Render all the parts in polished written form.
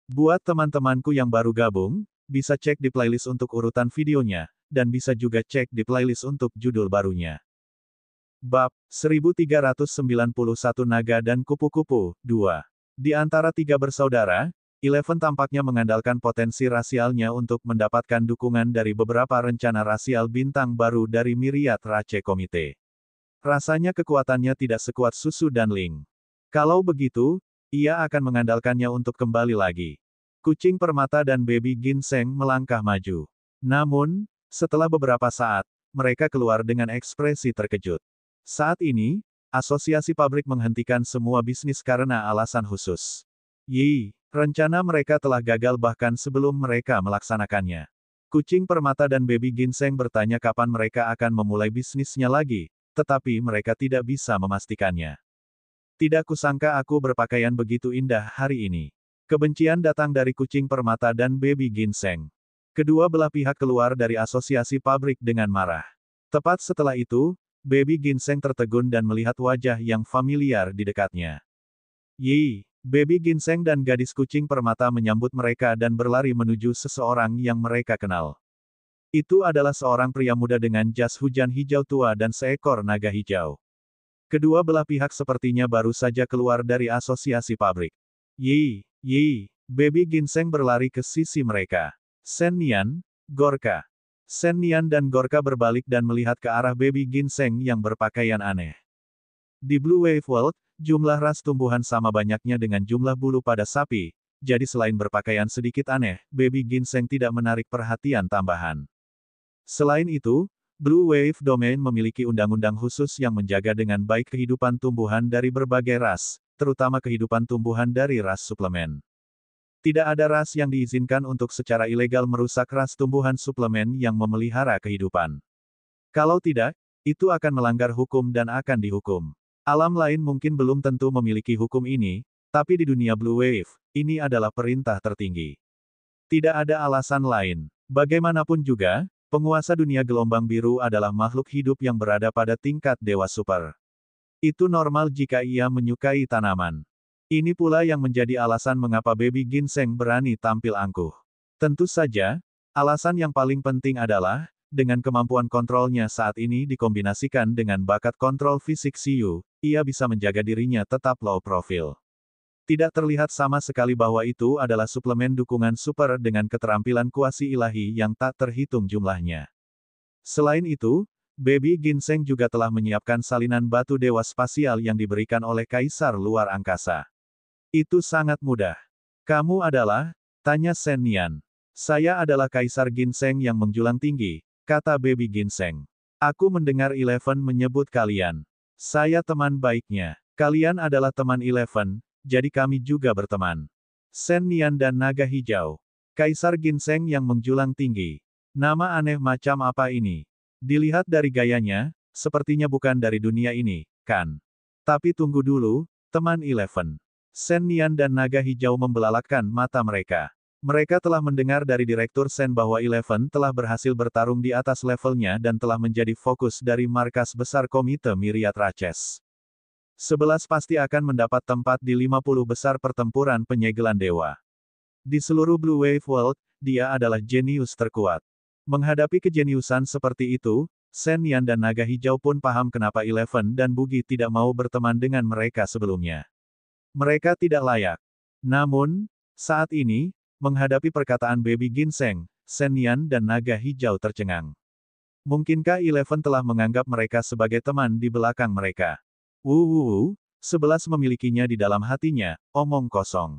Buat teman-temanku yang baru gabung, bisa cek di playlist untuk urutan videonya, dan bisa juga cek di playlist untuk judul barunya. Bab 1391 Naga dan Kupu-kupu 2. Di antara tiga bersaudara, Eleven tampaknya mengandalkan potensi rasialnya untuk mendapatkan dukungan dari beberapa rencana rasial bintang baru dari Myriad Race Komite. Rasanya kekuatannya tidak sekuat Susu dan Ling. Kalau begitu, ia akan mengandalkannya untuk kembali lagi. Kucing permata dan baby ginseng melangkah maju. Namun, setelah beberapa saat, mereka keluar dengan ekspresi terkejut. Saat ini, asosiasi pabrik menghentikan semua bisnis karena alasan khusus. Rencana mereka telah gagal bahkan sebelum mereka melaksanakannya. Kucing permata dan baby ginseng bertanya kapan mereka akan memulai bisnisnya lagi, tetapi mereka tidak bisa memastikannya. Tidak kusangka aku berpakaian begitu indah hari ini. Kebencian datang dari kucing permata dan baby ginseng. Kedua belah pihak keluar dari asosiasi pabrik dengan marah. Tepat setelah itu, baby ginseng tertegun dan melihat wajah yang familiar di dekatnya. Baby ginseng dan gadis kucing permata menyambut mereka dan berlari menuju seseorang yang mereka kenal. Itu adalah seorang pria muda dengan jas hujan hijau tua dan seekor naga hijau. Kedua belah pihak sepertinya baru saja keluar dari asosiasi pabrik. Baby ginseng berlari ke sisi mereka. Shen Nian, Gorka. Shen Nian dan Gorka berbalik dan melihat ke arah baby ginseng yang berpakaian aneh. Di Blue Wave World, jumlah ras tumbuhan sama banyaknya dengan jumlah bulu pada sapi, jadi selain berpakaian sedikit aneh, baby ginseng tidak menarik perhatian tambahan. Selain itu, Blue Wave Domain memiliki undang-undang khusus yang menjaga dengan baik kehidupan tumbuhan dari berbagai ras, terutama kehidupan tumbuhan dari ras suplemen. Tidak ada ras yang diizinkan untuk secara ilegal merusak ras tumbuhan suplemen yang memelihara kehidupan. Kalau tidak, itu akan melanggar hukum dan akan dihukum. Alam lain mungkin belum tentu memiliki hukum ini, tapi di dunia Blue Wave, ini adalah perintah tertinggi. Tidak ada alasan lain. Bagaimanapun juga, penguasa dunia gelombang biru adalah makhluk hidup yang berada pada tingkat dewa super. Itu normal jika ia menyukai tanaman. Ini pula yang menjadi alasan mengapa baby ginseng berani tampil angkuh. Tentu saja, alasan yang paling penting adalah, dengan kemampuan kontrolnya saat ini dikombinasikan dengan bakat kontrol fisik Xiyu, ia bisa menjaga dirinya tetap low profile. Tidak terlihat sama sekali bahwa itu adalah suplemen dukungan super dengan keterampilan kuasi ilahi yang tak terhitung jumlahnya. Selain itu, baby ginseng juga telah menyiapkan salinan batu dewa spasial yang diberikan oleh Kaisar Luar Angkasa. Itu sangat mudah. Kamu adalah? Tanya Shen Nian. Saya adalah Kaisar Ginseng yang menjulang tinggi, kata baby ginseng. Aku mendengar Eleven menyebut kalian. Saya teman baiknya. Kalian adalah teman Eleven, jadi kami juga berteman. Shen Nian dan naga hijau. Kaisar Ginseng yang menjulang tinggi. Nama aneh macam apa ini? Dilihat dari gayanya, sepertinya bukan dari dunia ini, kan? Tapi tunggu dulu, teman Eleven. Shen Nian dan naga hijau membelalakkan mata mereka. Mereka telah mendengar dari Direktur Shen bahwa Eleven telah berhasil bertarung di atas levelnya dan telah menjadi fokus dari markas besar Komite Myriad Races. 11 pasti akan mendapat tempat di 50 besar pertempuran penyegelan dewa. Di seluruh Blue Wave World, dia adalah jenius terkuat. Menghadapi kejeniusan seperti itu, Shen Nian dan naga hijau pun paham kenapa Eleven dan Bugi tidak mau berteman dengan mereka sebelumnya. Mereka tidak layak. Namun, saat ini, menghadapi perkataan baby ginseng, Shen Nian dan naga hijau tercengang. Mungkinkah Eleven telah menganggap mereka sebagai teman di belakang mereka? 11 memilikinya di dalam hatinya, omong kosong.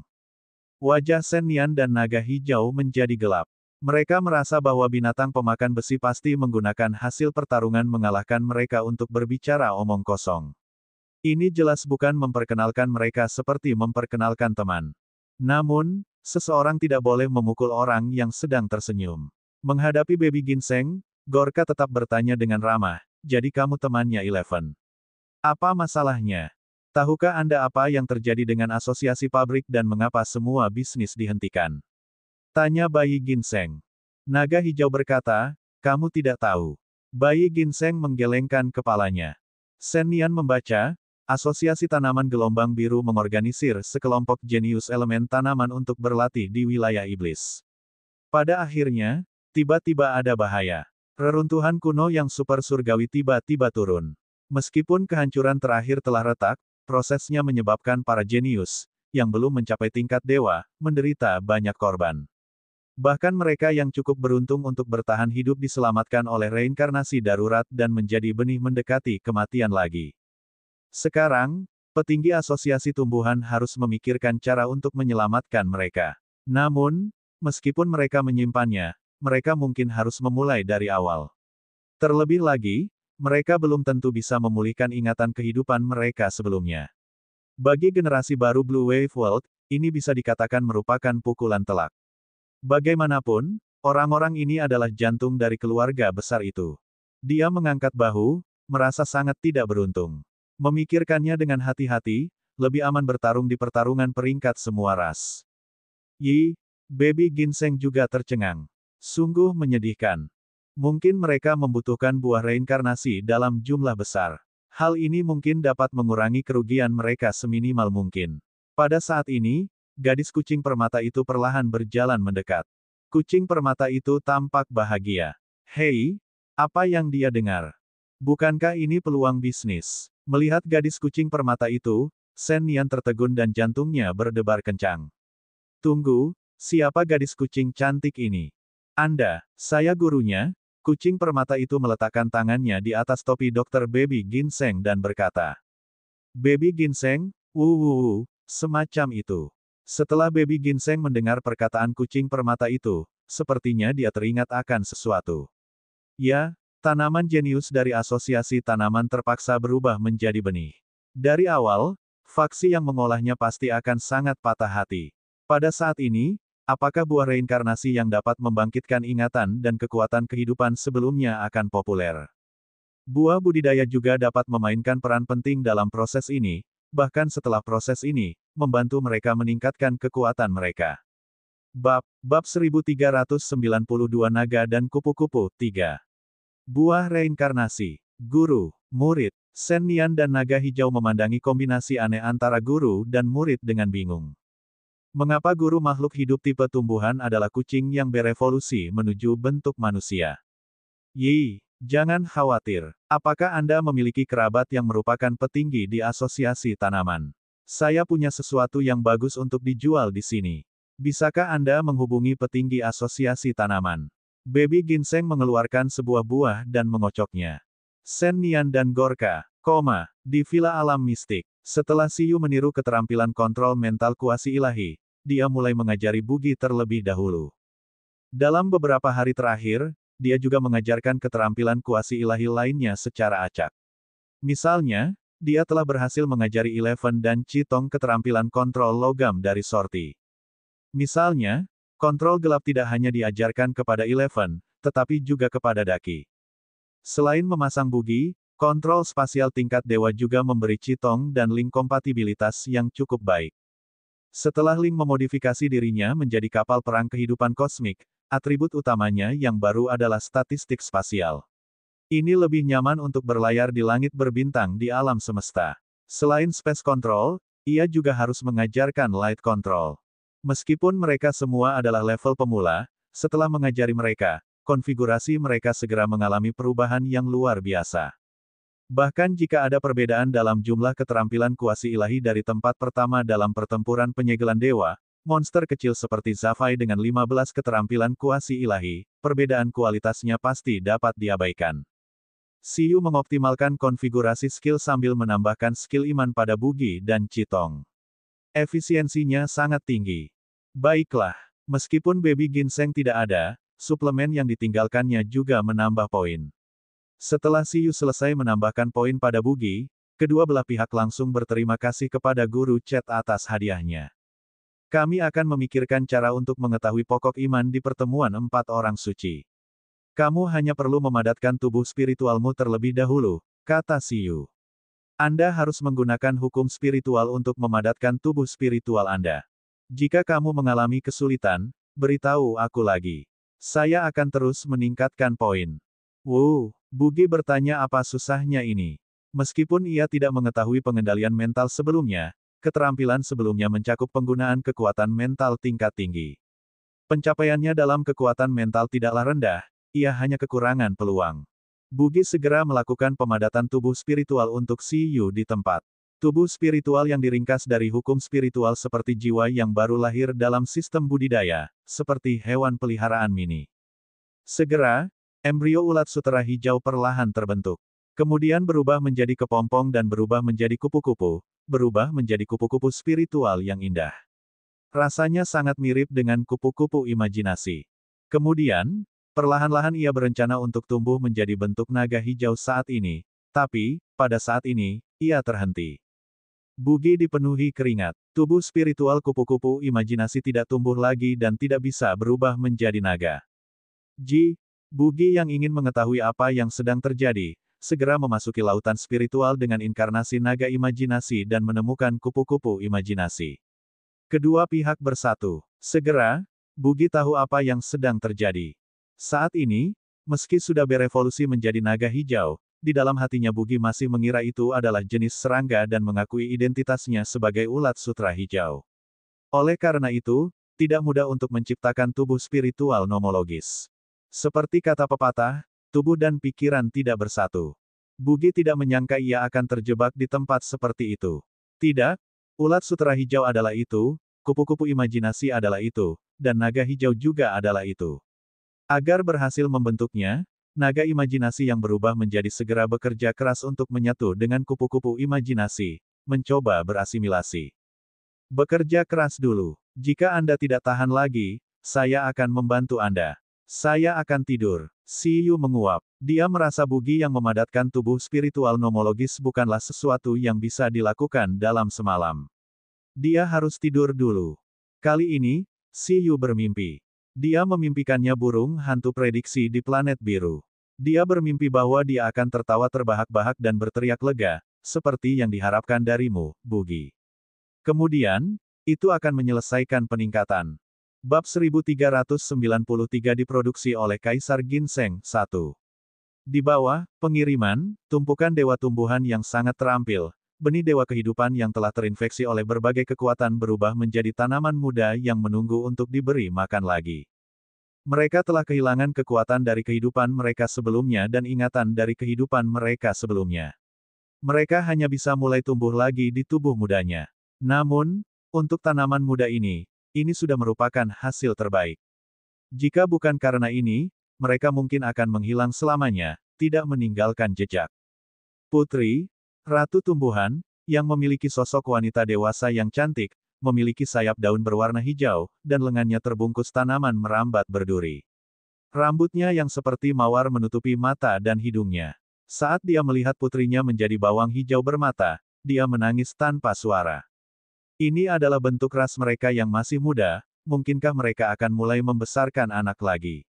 Wajah Shen Nian dan naga hijau menjadi gelap. Mereka merasa bahwa binatang pemakan besi pasti menggunakan hasil pertarungan mengalahkan mereka untuk berbicara omong kosong. Ini jelas bukan memperkenalkan mereka seperti memperkenalkan teman. Namun, seseorang tidak boleh memukul orang yang sedang tersenyum. Menghadapi baby ginseng, Gorka tetap bertanya dengan ramah, jadi kamu temannya Eleven. Apa masalahnya? Tahukah Anda apa yang terjadi dengan asosiasi pabrik dan mengapa semua bisnis dihentikan? Tanya bayi ginseng. Naga hijau berkata, kamu tidak tahu. Bayi ginseng menggelengkan kepalanya. Shen Nian membaca, Asosiasi Tanaman Gelombang Biru mengorganisir sekelompok jenius elemen tanaman untuk berlatih di wilayah iblis. Pada akhirnya, tiba-tiba ada bahaya. Reruntuhan kuno yang super surgawi tiba-tiba turun. Meskipun kehancuran terakhir telah retak, prosesnya menyebabkan para jenius, yang belum mencapai tingkat dewa, menderita banyak korban. Bahkan mereka yang cukup beruntung untuk bertahan hidup diselamatkan oleh reinkarnasi darurat dan menjadi benih mendekati kematian lagi. Sekarang, petinggi asosiasi tumbuhan harus memikirkan cara untuk menyelamatkan mereka. Namun, meskipun mereka menyimpannya, mereka mungkin harus memulai dari awal. Terlebih lagi, mereka belum tentu bisa memulihkan ingatan kehidupan mereka sebelumnya. Bagi generasi baru Blue Wave World, ini bisa dikatakan merupakan pukulan telak. Bagaimanapun, orang-orang ini adalah jantung dari keluarga besar itu. Dia mengangkat bahu, merasa sangat tidak beruntung. Memikirkannya dengan hati-hati, lebih aman bertarung di pertarungan peringkat semua ras. Yi, Baby Ginseng juga tercengang. Sungguh menyedihkan. Mungkin mereka membutuhkan buah reinkarnasi dalam jumlah besar. Hal ini mungkin dapat mengurangi kerugian mereka seminimal mungkin. Pada saat ini, gadis kucing permata itu perlahan berjalan mendekat. Kucing permata itu tampak bahagia. Hei, apa yang dia dengar? Bukankah ini peluang bisnis? Melihat gadis kucing permata itu, Shen Nian tertegun dan jantungnya berdebar kencang. Tunggu, siapa gadis kucing cantik ini? Anda, saya gurunya. Kucing permata itu meletakkan tangannya di atas topi Dokter Baby Ginseng dan berkata. Baby Ginseng, semacam itu. Setelah Baby Ginseng mendengar perkataan kucing permata itu, sepertinya dia teringat akan sesuatu. Ya, tanaman jenius dari asosiasi tanaman terpaksa berubah menjadi benih. Dari awal, faksi yang mengolahnya pasti akan sangat patah hati. Pada saat ini, apakah buah reinkarnasi yang dapat membangkitkan ingatan dan kekuatan kehidupan sebelumnya akan populer? Buah budidaya juga dapat memainkan peran penting dalam proses ini, bahkan setelah proses ini, membantu mereka meningkatkan kekuatan mereka. Bab 1392 Naga dan Kupu-Kupu 3. Buah reinkarnasi. Guru, murid, Shen Nian dan naga hijau memandangi kombinasi aneh antara guru dan murid dengan bingung. Mengapa guru makhluk hidup tipe tumbuhan adalah kucing yang berevolusi menuju bentuk manusia? Yi, jangan khawatir. Apakah Anda memiliki kerabat yang merupakan petinggi di asosiasi tanaman? Saya punya sesuatu yang bagus untuk dijual di sini. Bisakah Anda menghubungi petinggi asosiasi tanaman? Baby Ginseng mengeluarkan sebuah buah dan mengocoknya. Shen Nian dan Gorka, di Villa Alam Mistik. Setelah Siyu meniru keterampilan kontrol mental kuasi ilahi, dia mulai mengajari Bugi terlebih dahulu. Dalam beberapa hari terakhir, dia juga mengajarkan keterampilan kuasi ilahi lainnya secara acak. Misalnya, dia telah berhasil mengajari Eleven dan Chitong keterampilan kontrol logam dari Sorti. Misalnya, kontrol gelap tidak hanya diajarkan kepada Eleven, tetapi juga kepada Daki. Selain memasang bugi, kontrol spasial tingkat dewa juga memberi Chitong dan Ling kompatibilitas yang cukup baik. Setelah Ling memodifikasi dirinya menjadi kapal perang kehidupan kosmik, atribut utamanya yang baru adalah statistik spasial. Ini lebih nyaman untuk berlayar di langit berbintang di alam semesta. Selain space control, ia juga harus mengajarkan light control. Meskipun mereka semua adalah level pemula, setelah mengajari mereka, konfigurasi mereka segera mengalami perubahan yang luar biasa. Bahkan jika ada perbedaan dalam jumlah keterampilan kuasi ilahi dari tempat pertama dalam pertempuran penyegelan dewa, monster kecil seperti Zafai dengan 15 keterampilan kuasi ilahi, perbedaan kualitasnya pasti dapat diabaikan. Siyu mengoptimalkan konfigurasi skill sambil menambahkan skill iman pada Bugi dan Chitong. Efisiensinya sangat tinggi. Baiklah, meskipun Baby Ginseng tidak ada, suplemen yang ditinggalkannya juga menambah poin. Setelah Siyu selesai menambahkan poin pada Bugi, kedua belah pihak langsung berterima kasih kepada Guru Chet atas hadiahnya. Kami akan memikirkan cara untuk mengetahui pokok iman di pertemuan 4 orang suci. Kamu hanya perlu memadatkan tubuh spiritualmu terlebih dahulu, kata Siyu. Anda harus menggunakan hukum spiritual untuk memadatkan tubuh spiritual Anda. Jika kamu mengalami kesulitan, beritahu aku lagi. Saya akan terus meningkatkan poin. Bugi bertanya apa susahnya ini. Meskipun ia tidak mengetahui pengendalian mental sebelumnya, keterampilan sebelumnya mencakup penggunaan kekuatan mental tingkat tinggi. Pencapaiannya dalam kekuatan mental tidaklah rendah, ia hanya kekurangan peluang. Bugi segera melakukan pemadatan tubuh spiritual untuk Si Yu di tempat. Tubuh spiritual yang diringkas dari hukum spiritual seperti jiwa yang baru lahir dalam sistem budidaya, seperti hewan peliharaan mini. Segera, embrio ulat sutera hijau perlahan terbentuk. Kemudian berubah menjadi kepompong dan berubah menjadi kupu-kupu, berubah menjadi kupu-kupu spiritual yang indah. Rasanya sangat mirip dengan kupu-kupu imajinasi. Kemudian, perlahan-lahan ia berencana untuk tumbuh menjadi bentuk naga hijau saat ini, tapi, pada saat ini, ia terhenti. Bugi dipenuhi keringat. Tubuh spiritual kupu-kupu imajinasi tidak tumbuh lagi dan tidak bisa berubah menjadi naga. Bugi yang ingin mengetahui apa yang sedang terjadi, segera memasuki lautan spiritual dengan inkarnasi naga imajinasi dan menemukan kupu-kupu imajinasi. Kedua pihak bersatu. Segera, Bugi tahu apa yang sedang terjadi. Saat ini, meski sudah berevolusi menjadi naga hijau, di dalam hatinya Bugi masih mengira itu adalah jenis serangga dan mengakui identitasnya sebagai ulat sutra hijau. Oleh karena itu, tidak mudah untuk menciptakan tubuh spiritual nomologis. Seperti kata pepatah, tubuh dan pikiran tidak bersatu. Bugi tidak menyangka ia akan terjebak di tempat seperti itu. Tidak, ulat sutera hijau adalah itu, kupu-kupu imajinasi adalah itu, dan naga hijau juga adalah itu. Agar berhasil membentuknya, naga imajinasi yang berubah menjadi segera bekerja keras untuk menyatu dengan kupu-kupu imajinasi, mencoba berasimilasi. Bekerja keras dulu. Jika Anda tidak tahan lagi, saya akan membantu Anda. Saya akan tidur. Si Yu menguap. Dia merasa Bugi yang memadatkan tubuh spiritual nomologis bukanlah sesuatu yang bisa dilakukan dalam semalam. Dia harus tidur dulu. Kali ini, Si Yu bermimpi. Dia memimpikannya burung hantu prediksi di planet biru. Dia bermimpi bahwa dia akan tertawa terbahak-bahak dan berteriak lega, seperti yang diharapkan darimu, Bugi. Kemudian, itu akan menyelesaikan peningkatan. Bab 1393 diproduksi oleh Kaisar Ginseng 1. Di bawah, pengiriman, tumpukan dewa tumbuhan yang sangat terampil, benih dewa kehidupan yang telah terinfeksi oleh berbagai kekuatan berubah menjadi tanaman muda yang menunggu untuk diberi makan lagi. Mereka telah kehilangan kekuatan dari kehidupan mereka sebelumnya dan ingatan dari kehidupan mereka sebelumnya. Mereka hanya bisa mulai tumbuh lagi di tubuh mudanya. Namun, untuk tanaman muda ini sudah merupakan hasil terbaik. Jika bukan karena ini, mereka mungkin akan menghilang selamanya, tidak meninggalkan jejak. Putri, Ratu Tumbuhan, yang memiliki sosok wanita dewasa yang cantik, memiliki sayap daun berwarna hijau, dan lengannya terbungkus tanaman merambat berduri. Rambutnya yang seperti mawar menutupi mata dan hidungnya. Saat dia melihat putrinya menjadi bawang hijau bermata, dia menangis tanpa suara. Ini adalah bentuk ras mereka yang masih muda, mungkinkah mereka akan mulai membesarkan anak lagi?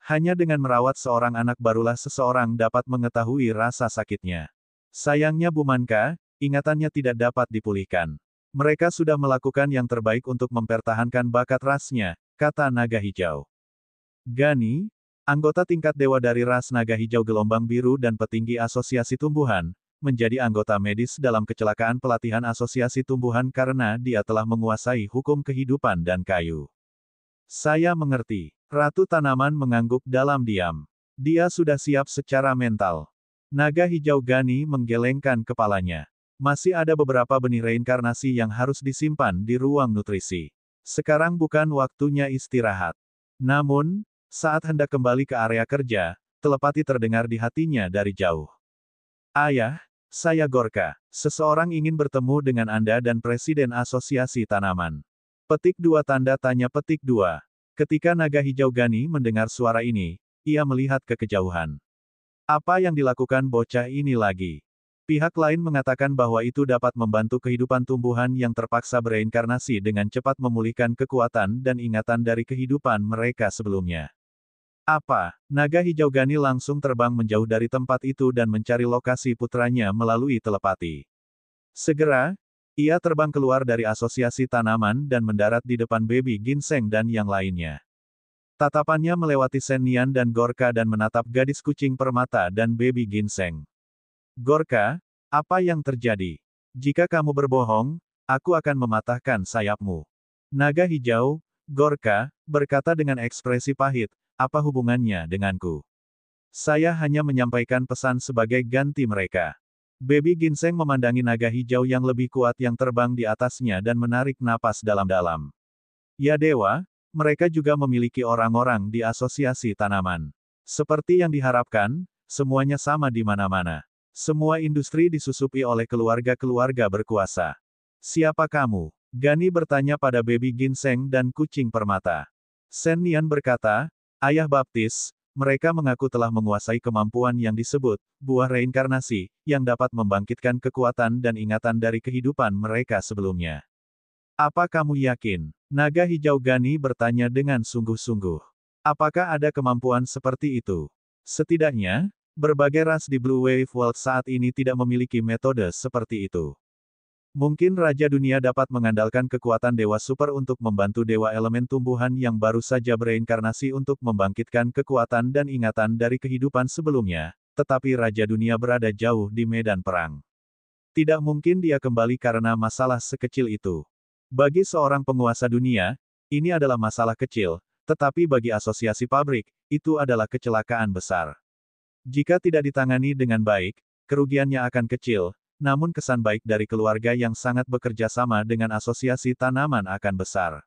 Hanya dengan merawat seorang anak barulah seseorang dapat mengetahui rasa sakitnya. Sayangnya Bumanka, ingatannya tidak dapat dipulihkan. Mereka sudah melakukan yang terbaik untuk mempertahankan bakat rasnya, kata naga hijau. Gani, anggota tingkat dewa dari ras naga hijau gelombang biru dan petinggi asosiasi tumbuhan, menjadi anggota medis dalam kecelakaan pelatihan asosiasi tumbuhan karena dia telah menguasai hukum kehidupan dan kayu. Saya mengerti. Ratu tanaman mengangguk dalam diam. Dia sudah siap secara mental. Naga hijau Gani menggelengkan kepalanya. Masih ada beberapa benih reinkarnasi yang harus disimpan di ruang nutrisi. Sekarang bukan waktunya istirahat. Namun, saat hendak kembali ke area kerja, telepati terdengar di hatinya dari jauh. Ayah, saya Gorka. Seseorang ingin bertemu dengan Anda dan Presiden Asosiasi Tanaman. Petik 2 tanda tanya petik 2. Ketika naga hijau Gani mendengar suara ini, ia melihat ke kejauhan. Apa yang dilakukan bocah ini lagi? Pihak lain mengatakan bahwa itu dapat membantu kehidupan tumbuhan yang terpaksa bereinkarnasi dengan cepat memulihkan kekuatan dan ingatan dari kehidupan mereka sebelumnya. Apa? Naga hijau Gani langsung terbang menjauh dari tempat itu dan mencari lokasi putranya melalui telepati. Segera, ia terbang keluar dari asosiasi tanaman dan mendarat di depan baby Ginseng dan yang lainnya. Tatapannya melewati Sen Nian dan Gorka dan menatap gadis kucing permata dan baby Ginseng. Gorka, apa yang terjadi? Jika kamu berbohong, aku akan mematahkan sayapmu. Naga hijau, Gorka, berkata dengan ekspresi pahit, apa hubungannya denganku? Saya hanya menyampaikan pesan sebagai ganti mereka. Baby Ginseng memandangi naga hijau yang lebih kuat yang terbang di atasnya dan menarik napas dalam-dalam. Ya dewa, mereka juga memiliki orang-orang di asosiasi tanaman. Seperti yang diharapkan, semuanya sama di mana-mana. Semua industri disusupi oleh keluarga-keluarga berkuasa. Siapa kamu? Gani bertanya pada Baby Ginseng dan kucing permata. Shen Nian berkata, Ayah Baptis, mereka mengaku telah menguasai kemampuan yang disebut, buah reinkarnasi, yang dapat membangkitkan kekuatan dan ingatan dari kehidupan mereka sebelumnya. Apa kamu yakin? Naga hijau Gani bertanya dengan sungguh-sungguh. Apakah ada kemampuan seperti itu? Setidaknya, berbagai ras di Blue Wave World saat ini tidak memiliki metode seperti itu. Mungkin Raja Dunia dapat mengandalkan kekuatan Dewa Super untuk membantu Dewa Elemen Tumbuhan yang baru saja bereinkarnasi untuk membangkitkan kekuatan dan ingatan dari kehidupan sebelumnya, tetapi Raja Dunia berada jauh di medan perang. Tidak mungkin dia kembali karena masalah sekecil itu. Bagi seorang penguasa dunia, ini adalah masalah kecil, tetapi bagi asosiasi pabrik, itu adalah kecelakaan besar. Jika tidak ditangani dengan baik, kerugiannya akan kecil, namun kesan baik dari keluarga yang sangat bekerja sama dengan asosiasi tanaman akan besar.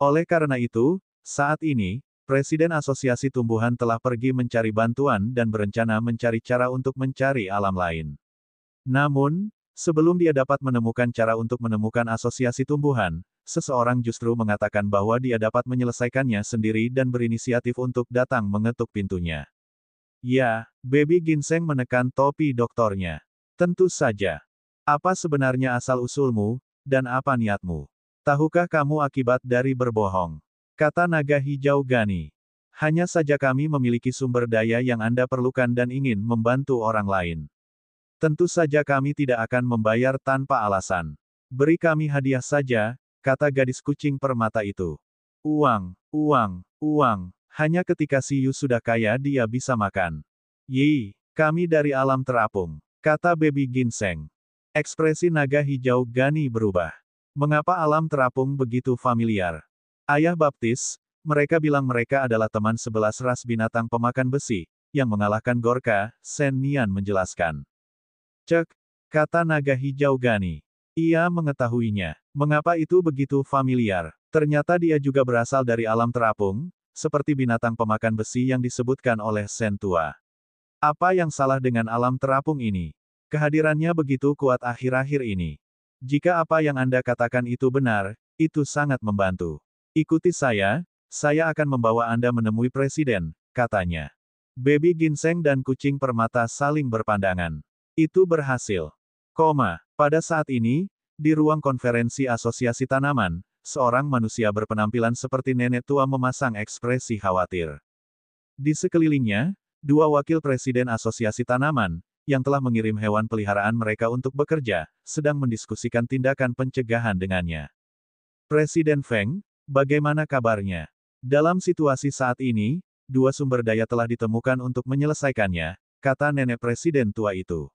Oleh karena itu, saat ini, Presiden Asosiasi Tumbuhan telah pergi mencari bantuan dan berencana mencari cara untuk mencari alam lain. Namun, sebelum dia dapat menemukan cara untuk menemukan asosiasi tumbuhan, seseorang justru mengatakan bahwa dia dapat menyelesaikannya sendiri dan berinisiatif untuk datang mengetuk pintunya. Ya, Baby Ginseng menekan topi doktornya. Tentu saja. Apa sebenarnya asal-usulmu, dan apa niatmu? Tahukah kamu akibat dari berbohong? Kata naga hijau Gani. Hanya saja kami memiliki sumber daya yang Anda perlukan dan ingin membantu orang lain. Tentu saja kami tidak akan membayar tanpa alasan. Beri kami hadiah saja, kata gadis kucing permata itu. Uang, uang, uang. Hanya ketika si Yu sudah kaya dia bisa makan. Yi, kami dari alam terapung, kata Baby Ginseng. Ekspresi naga hijau Gani berubah. Mengapa alam terapung begitu familiar? Ayah Baptis, mereka bilang mereka adalah teman 11 ras binatang pemakan besi, yang mengalahkan Gorka, Shen Nian menjelaskan. Cek, kata naga hijau Gani. Ia mengetahuinya. Mengapa itu begitu familiar? Ternyata dia juga berasal dari alam terapung, seperti binatang pemakan besi yang disebutkan oleh Shen Tua. Apa yang salah dengan alam terapung ini? Kehadirannya begitu kuat akhir-akhir ini. Jika apa yang Anda katakan itu benar, itu sangat membantu. Ikuti saya akan membawa Anda menemui Presiden, katanya. Baby Ginseng dan kucing permata saling berpandangan. Itu berhasil. Pada saat ini, di ruang konferensi Asosiasi Tanaman, seorang manusia berpenampilan seperti nenek tua memasang ekspresi khawatir. Di sekelilingnya, dua wakil presiden Asosiasi Tanaman, yang telah mengirim hewan peliharaan mereka untuk bekerja, sedang mendiskusikan tindakan pencegahan dengannya. Presiden Feng, bagaimana kabarnya? Dalam situasi saat ini, dua sumber daya telah ditemukan untuk menyelesaikannya, kata nenek presiden tua itu.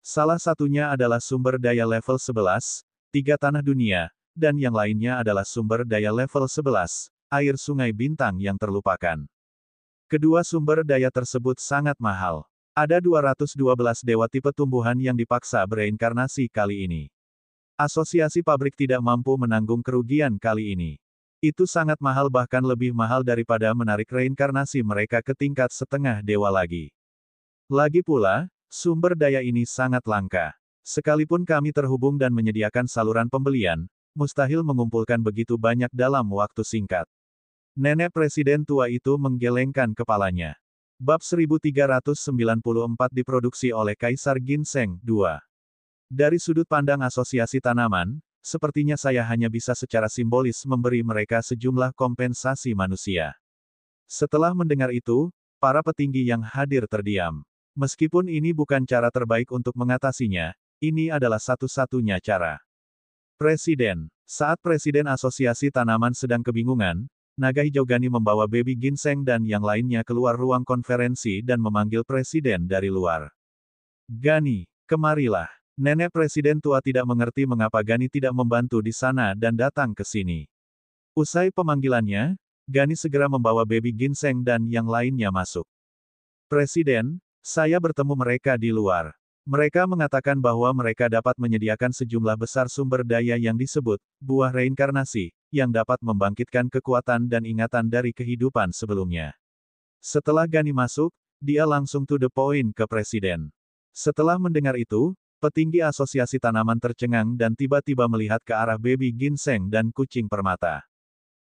Salah satunya adalah sumber daya level 11, 3 tanah dunia, dan yang lainnya adalah sumber daya level 11, air sungai bintang yang terlupakan. Kedua sumber daya tersebut sangat mahal. Ada 212 dewa tipe tumbuhan yang dipaksa bereinkarnasi kali ini. Asosiasi pabrik tidak mampu menanggung kerugian kali ini. Itu sangat mahal bahkan lebih mahal daripada menarik reinkarnasi mereka ke tingkat setengah dewa lagi. Lagi pula, sumber daya ini sangat langka. Sekalipun kami terhubung dan menyediakan saluran pembelian, mustahil mengumpulkan begitu banyak dalam waktu singkat. Nenek presiden tua itu menggelengkan kepalanya. Bab 1394 diproduksi oleh Kaisar Ginseng, 2. Dari sudut pandang asosiasi tanaman, sepertinya saya hanya bisa secara simbolis memberi mereka sejumlah kompensasi manusia. Setelah mendengar itu, para petinggi yang hadir terdiam. Meskipun ini bukan cara terbaik untuk mengatasinya, ini adalah satu-satunya cara. Presiden. Saat Presiden Asosiasi Tanaman sedang kebingungan, Naga Hijau Gani membawa Baby Ginseng dan yang lainnya keluar ruang konferensi dan memanggil Presiden dari luar. Gani, kemarilah. Nenek presiden tua tidak mengerti mengapa Gani tidak membantu di sana dan datang ke sini. Usai pemanggilannya, Gani segera membawa baby ginseng dan yang lainnya masuk. Presiden, saya bertemu mereka di luar. Mereka mengatakan bahwa mereka dapat menyediakan sejumlah besar sumber daya yang disebut buah reinkarnasi, yang dapat membangkitkan kekuatan dan ingatan dari kehidupan sebelumnya. Setelah Gani masuk, dia langsung to the point ke presiden. Setelah mendengar itu, petinggi asosiasi tanaman tercengang dan tiba-tiba melihat ke arah baby ginseng dan kucing permata.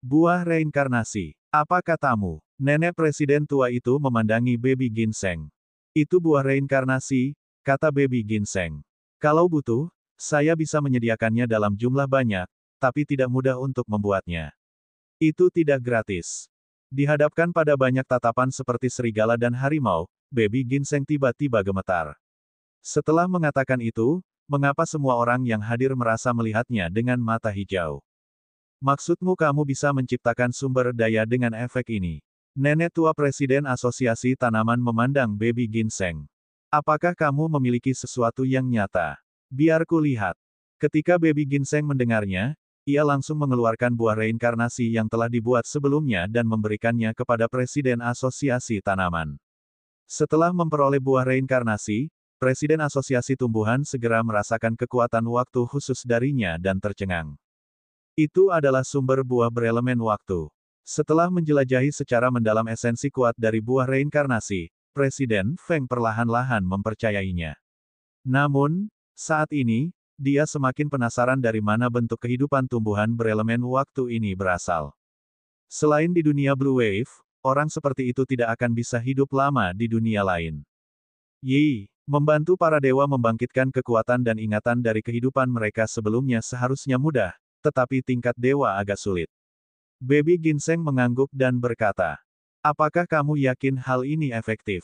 Buah reinkarnasi. Apa katamu? Nenek presiden tua itu memandangi baby ginseng. Itu buah reinkarnasi, kata baby ginseng. Kalau butuh, saya bisa menyediakannya dalam jumlah banyak, tapi tidak mudah untuk membuatnya. Itu tidak gratis. Dihadapkan pada banyak tatapan seperti serigala dan harimau, baby ginseng tiba-tiba gemetar. Setelah mengatakan itu, mengapa semua orang yang hadir merasa melihatnya dengan mata hijau? Maksudmu kamu bisa menciptakan sumber daya dengan efek ini? Nenek tua presiden asosiasi tanaman memandang baby ginseng. Apakah kamu memiliki sesuatu yang nyata? Biar kulihat. Ketika baby ginseng mendengarnya, ia langsung mengeluarkan buah reinkarnasi yang telah dibuat sebelumnya dan memberikannya kepada presiden asosiasi tanaman. Setelah memperoleh buah reinkarnasi, presiden asosiasi tumbuhan segera merasakan kekuatan waktu khusus darinya dan tercengang. Itu adalah sumber buah berelemen waktu. Setelah menjelajahi secara mendalam esensi kuat dari buah reinkarnasi, Presiden Feng perlahan-lahan mempercayainya. Namun, saat ini, dia semakin penasaran dari mana bentuk kehidupan tumbuhan berelemen waktu ini berasal. Selain di dunia Blue Wave, orang seperti itu tidak akan bisa hidup lama di dunia lain. Yi, membantu para dewa membangkitkan kekuatan dan ingatan dari kehidupan mereka sebelumnya seharusnya mudah, tetapi tingkat dewa agak sulit. Baby ginseng mengangguk dan berkata, apakah kamu yakin hal ini efektif?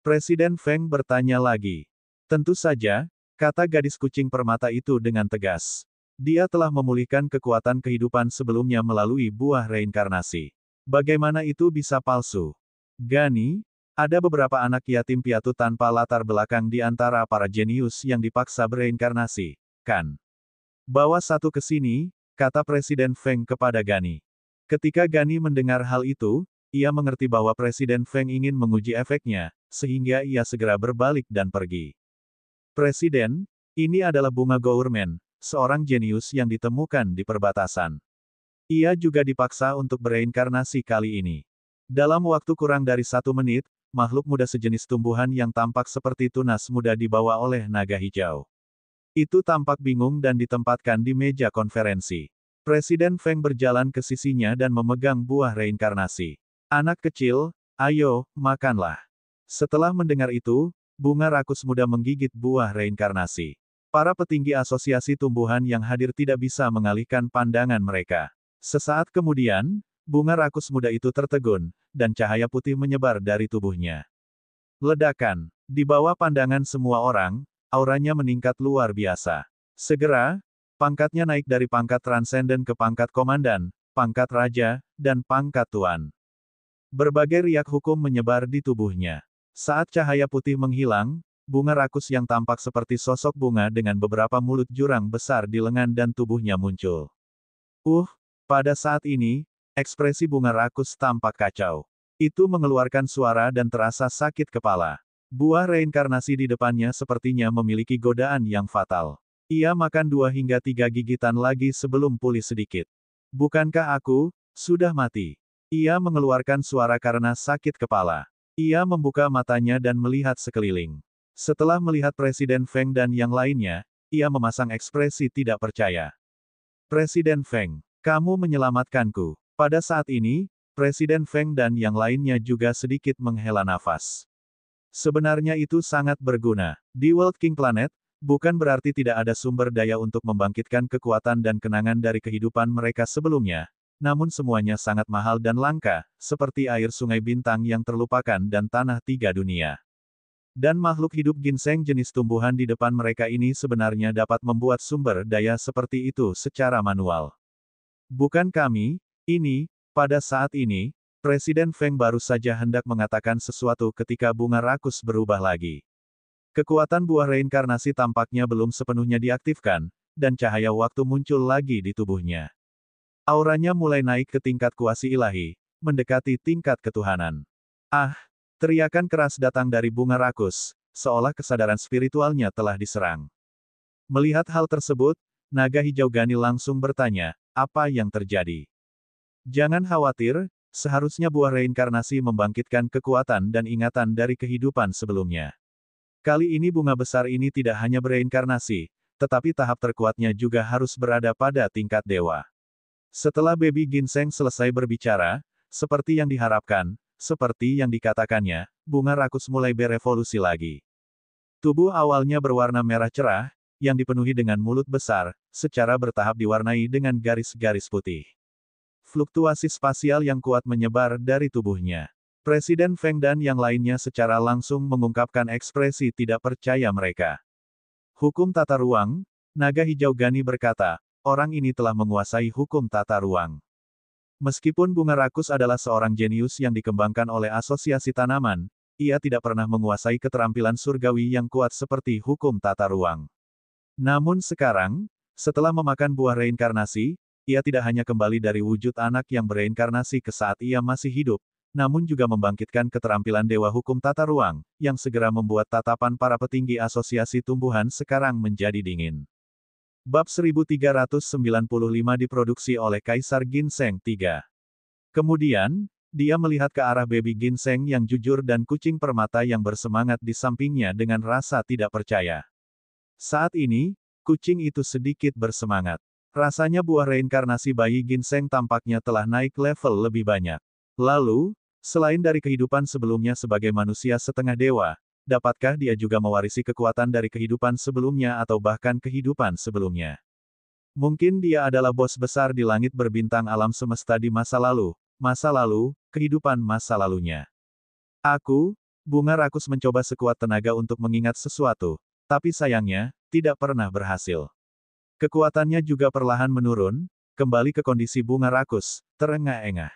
Presiden Feng bertanya lagi. Tentu saja, kata gadis kucing permata itu dengan tegas. Dia telah memulihkan kekuatan kehidupan sebelumnya melalui buah reinkarnasi. Bagaimana itu bisa palsu? Gani, ada beberapa anak yatim piatu tanpa latar belakang di antara para jenius yang dipaksa bereinkarnasi, kan? Bawa satu ke sini, kata Presiden Feng kepada Gani. Ketika Gani mendengar hal itu, ia mengerti bahwa Presiden Feng ingin menguji efeknya, sehingga ia segera berbalik dan pergi. Presiden, ini adalah bunga gourmet, seorang jenius yang ditemukan di perbatasan. Ia juga dipaksa untuk bereinkarnasi kali ini. Dalam waktu kurang dari 1 menit, makhluk muda sejenis tumbuhan yang tampak seperti tunas muda dibawa oleh naga hijau. Itu tampak bingung dan ditempatkan di meja konferensi. Presiden Feng berjalan ke sisinya dan memegang buah reinkarnasi. Anak kecil, ayo, makanlah. Setelah mendengar itu, bunga rakus muda menggigit buah reinkarnasi. Para petinggi asosiasi tumbuhan yang hadir tidak bisa mengalihkan pandangan mereka. Sesaat kemudian, bunga rakus muda itu tertegun, dan cahaya putih menyebar dari tubuhnya. Ledakan. Di bawah pandangan semua orang, auranya meningkat luar biasa. Segera, pangkatnya naik dari pangkat transenden ke pangkat komandan, pangkat raja, dan pangkat tuan. Berbagai riak hukum menyebar di tubuhnya. Saat cahaya putih menghilang, bunga rakus yang tampak seperti sosok bunga dengan beberapa mulut jurang besar di lengan dan tubuhnya muncul. Pada saat ini, ekspresi bunga rakus tampak kacau. Itu mengeluarkan suara dan terasa sakit kepala. Buah reinkarnasi di depannya sepertinya memiliki godaan yang fatal. Ia makan 2 hingga 3 gigitan lagi sebelum pulih sedikit. Bukankah aku sudah mati? Ia mengeluarkan suara karena sakit kepala. Ia membuka matanya dan melihat sekeliling. Setelah melihat Presiden Feng dan yang lainnya, ia memasang ekspresi tidak percaya. Presiden Feng, kamu menyelamatkanku. Pada saat ini, Presiden Feng dan yang lainnya juga sedikit menghela nafas. Sebenarnya itu sangat berguna. Di World King Planet, bukan berarti tidak ada sumber daya untuk membangkitkan kekuatan dan kenangan dari kehidupan mereka sebelumnya, namun semuanya sangat mahal dan langka, seperti air sungai bintang yang terlupakan dan tanah 3 dunia. Dan makhluk hidup ginseng jenis tumbuhan di depan mereka ini sebenarnya dapat membuat sumber daya seperti itu secara manual. Bukan kami, pada saat ini, Presiden Feng baru saja hendak mengatakan sesuatu ketika bunga rakus berubah lagi. Kekuatan buah reinkarnasi tampaknya belum sepenuhnya diaktifkan, dan cahaya waktu muncul lagi di tubuhnya. Auranya mulai naik ke tingkat kuasi ilahi, mendekati tingkat ketuhanan. Ah! Teriakan keras datang dari bunga rakus, seolah kesadaran spiritualnya telah diserang. Melihat hal tersebut, naga hijau Gani langsung bertanya, apa yang terjadi? Jangan khawatir, seharusnya buah reinkarnasi membangkitkan kekuatan dan ingatan dari kehidupan sebelumnya. Kali ini bunga besar ini tidak hanya bereinkarnasi, tetapi tahap terkuatnya juga harus berada pada tingkat dewa. Setelah Baby Ginseng selesai berbicara, seperti yang diharapkan, seperti yang dikatakannya, bunga rakus mulai berevolusi lagi. Tubuh awalnya berwarna merah cerah, yang dipenuhi dengan mulut besar, secara bertahap diwarnai dengan garis-garis putih. Fluktuasi spasial yang kuat menyebar dari tubuhnya. Presiden Feng dan yang lainnya secara langsung mengungkapkan ekspresi tidak percaya mereka. Hukum tata ruang, naga hijau Gani berkata, orang ini telah menguasai hukum tata ruang. Meskipun bunga rakus adalah seorang jenius yang dikembangkan oleh asosiasi tanaman, ia tidak pernah menguasai keterampilan surgawi yang kuat seperti hukum tata ruang. Namun sekarang, setelah memakan buah reinkarnasi, ia tidak hanya kembali dari wujud anak yang bereinkarnasi ke saat ia masih hidup, namun juga membangkitkan keterampilan dewa hukum tata ruang, yang segera membuat tatapan para petinggi asosiasi tumbuhan sekarang menjadi dingin. Bab 1395 diproduksi oleh Kaisar Ginseng III. Kemudian, dia melihat ke arah baby ginseng yang jujur dan kucing permata yang bersemangat di sampingnya dengan rasa tidak percaya. Saat ini, kucing itu sedikit bersemangat. Rasanya buah reinkarnasi bayi ginseng tampaknya telah naik level lebih banyak. Lalu, selain dari kehidupan sebelumnya sebagai manusia setengah dewa, dapatkah dia juga mewarisi kekuatan dari kehidupan sebelumnya atau bahkan kehidupan sebelumnya? Mungkin dia adalah bos besar di langit berbintang alam semesta di masa lalu, kehidupan masa lalunya. Aku, bunga rakus mencoba sekuat tenaga untuk mengingat sesuatu, tapi sayangnya, tidak pernah berhasil. Kekuatannya juga perlahan menurun, kembali ke kondisi bunga rakus, terengah-engah.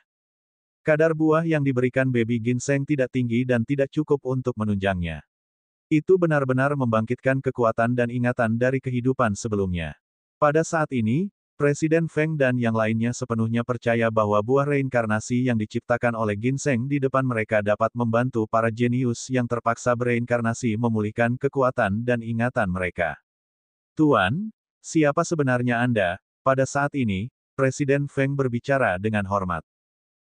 Kadar buah yang diberikan baby ginseng tidak tinggi dan tidak cukup untuk menunjangnya. Itu benar-benar membangkitkan kekuatan dan ingatan dari kehidupan sebelumnya. Pada saat ini, Presiden Feng dan yang lainnya sepenuhnya percaya bahwa buah reinkarnasi yang diciptakan oleh ginseng di depan mereka dapat membantu para jenius yang terpaksa bereinkarnasi memulihkan kekuatan dan ingatan mereka. Tuan, siapa sebenarnya Anda? Pada saat ini, Presiden Feng berbicara dengan hormat.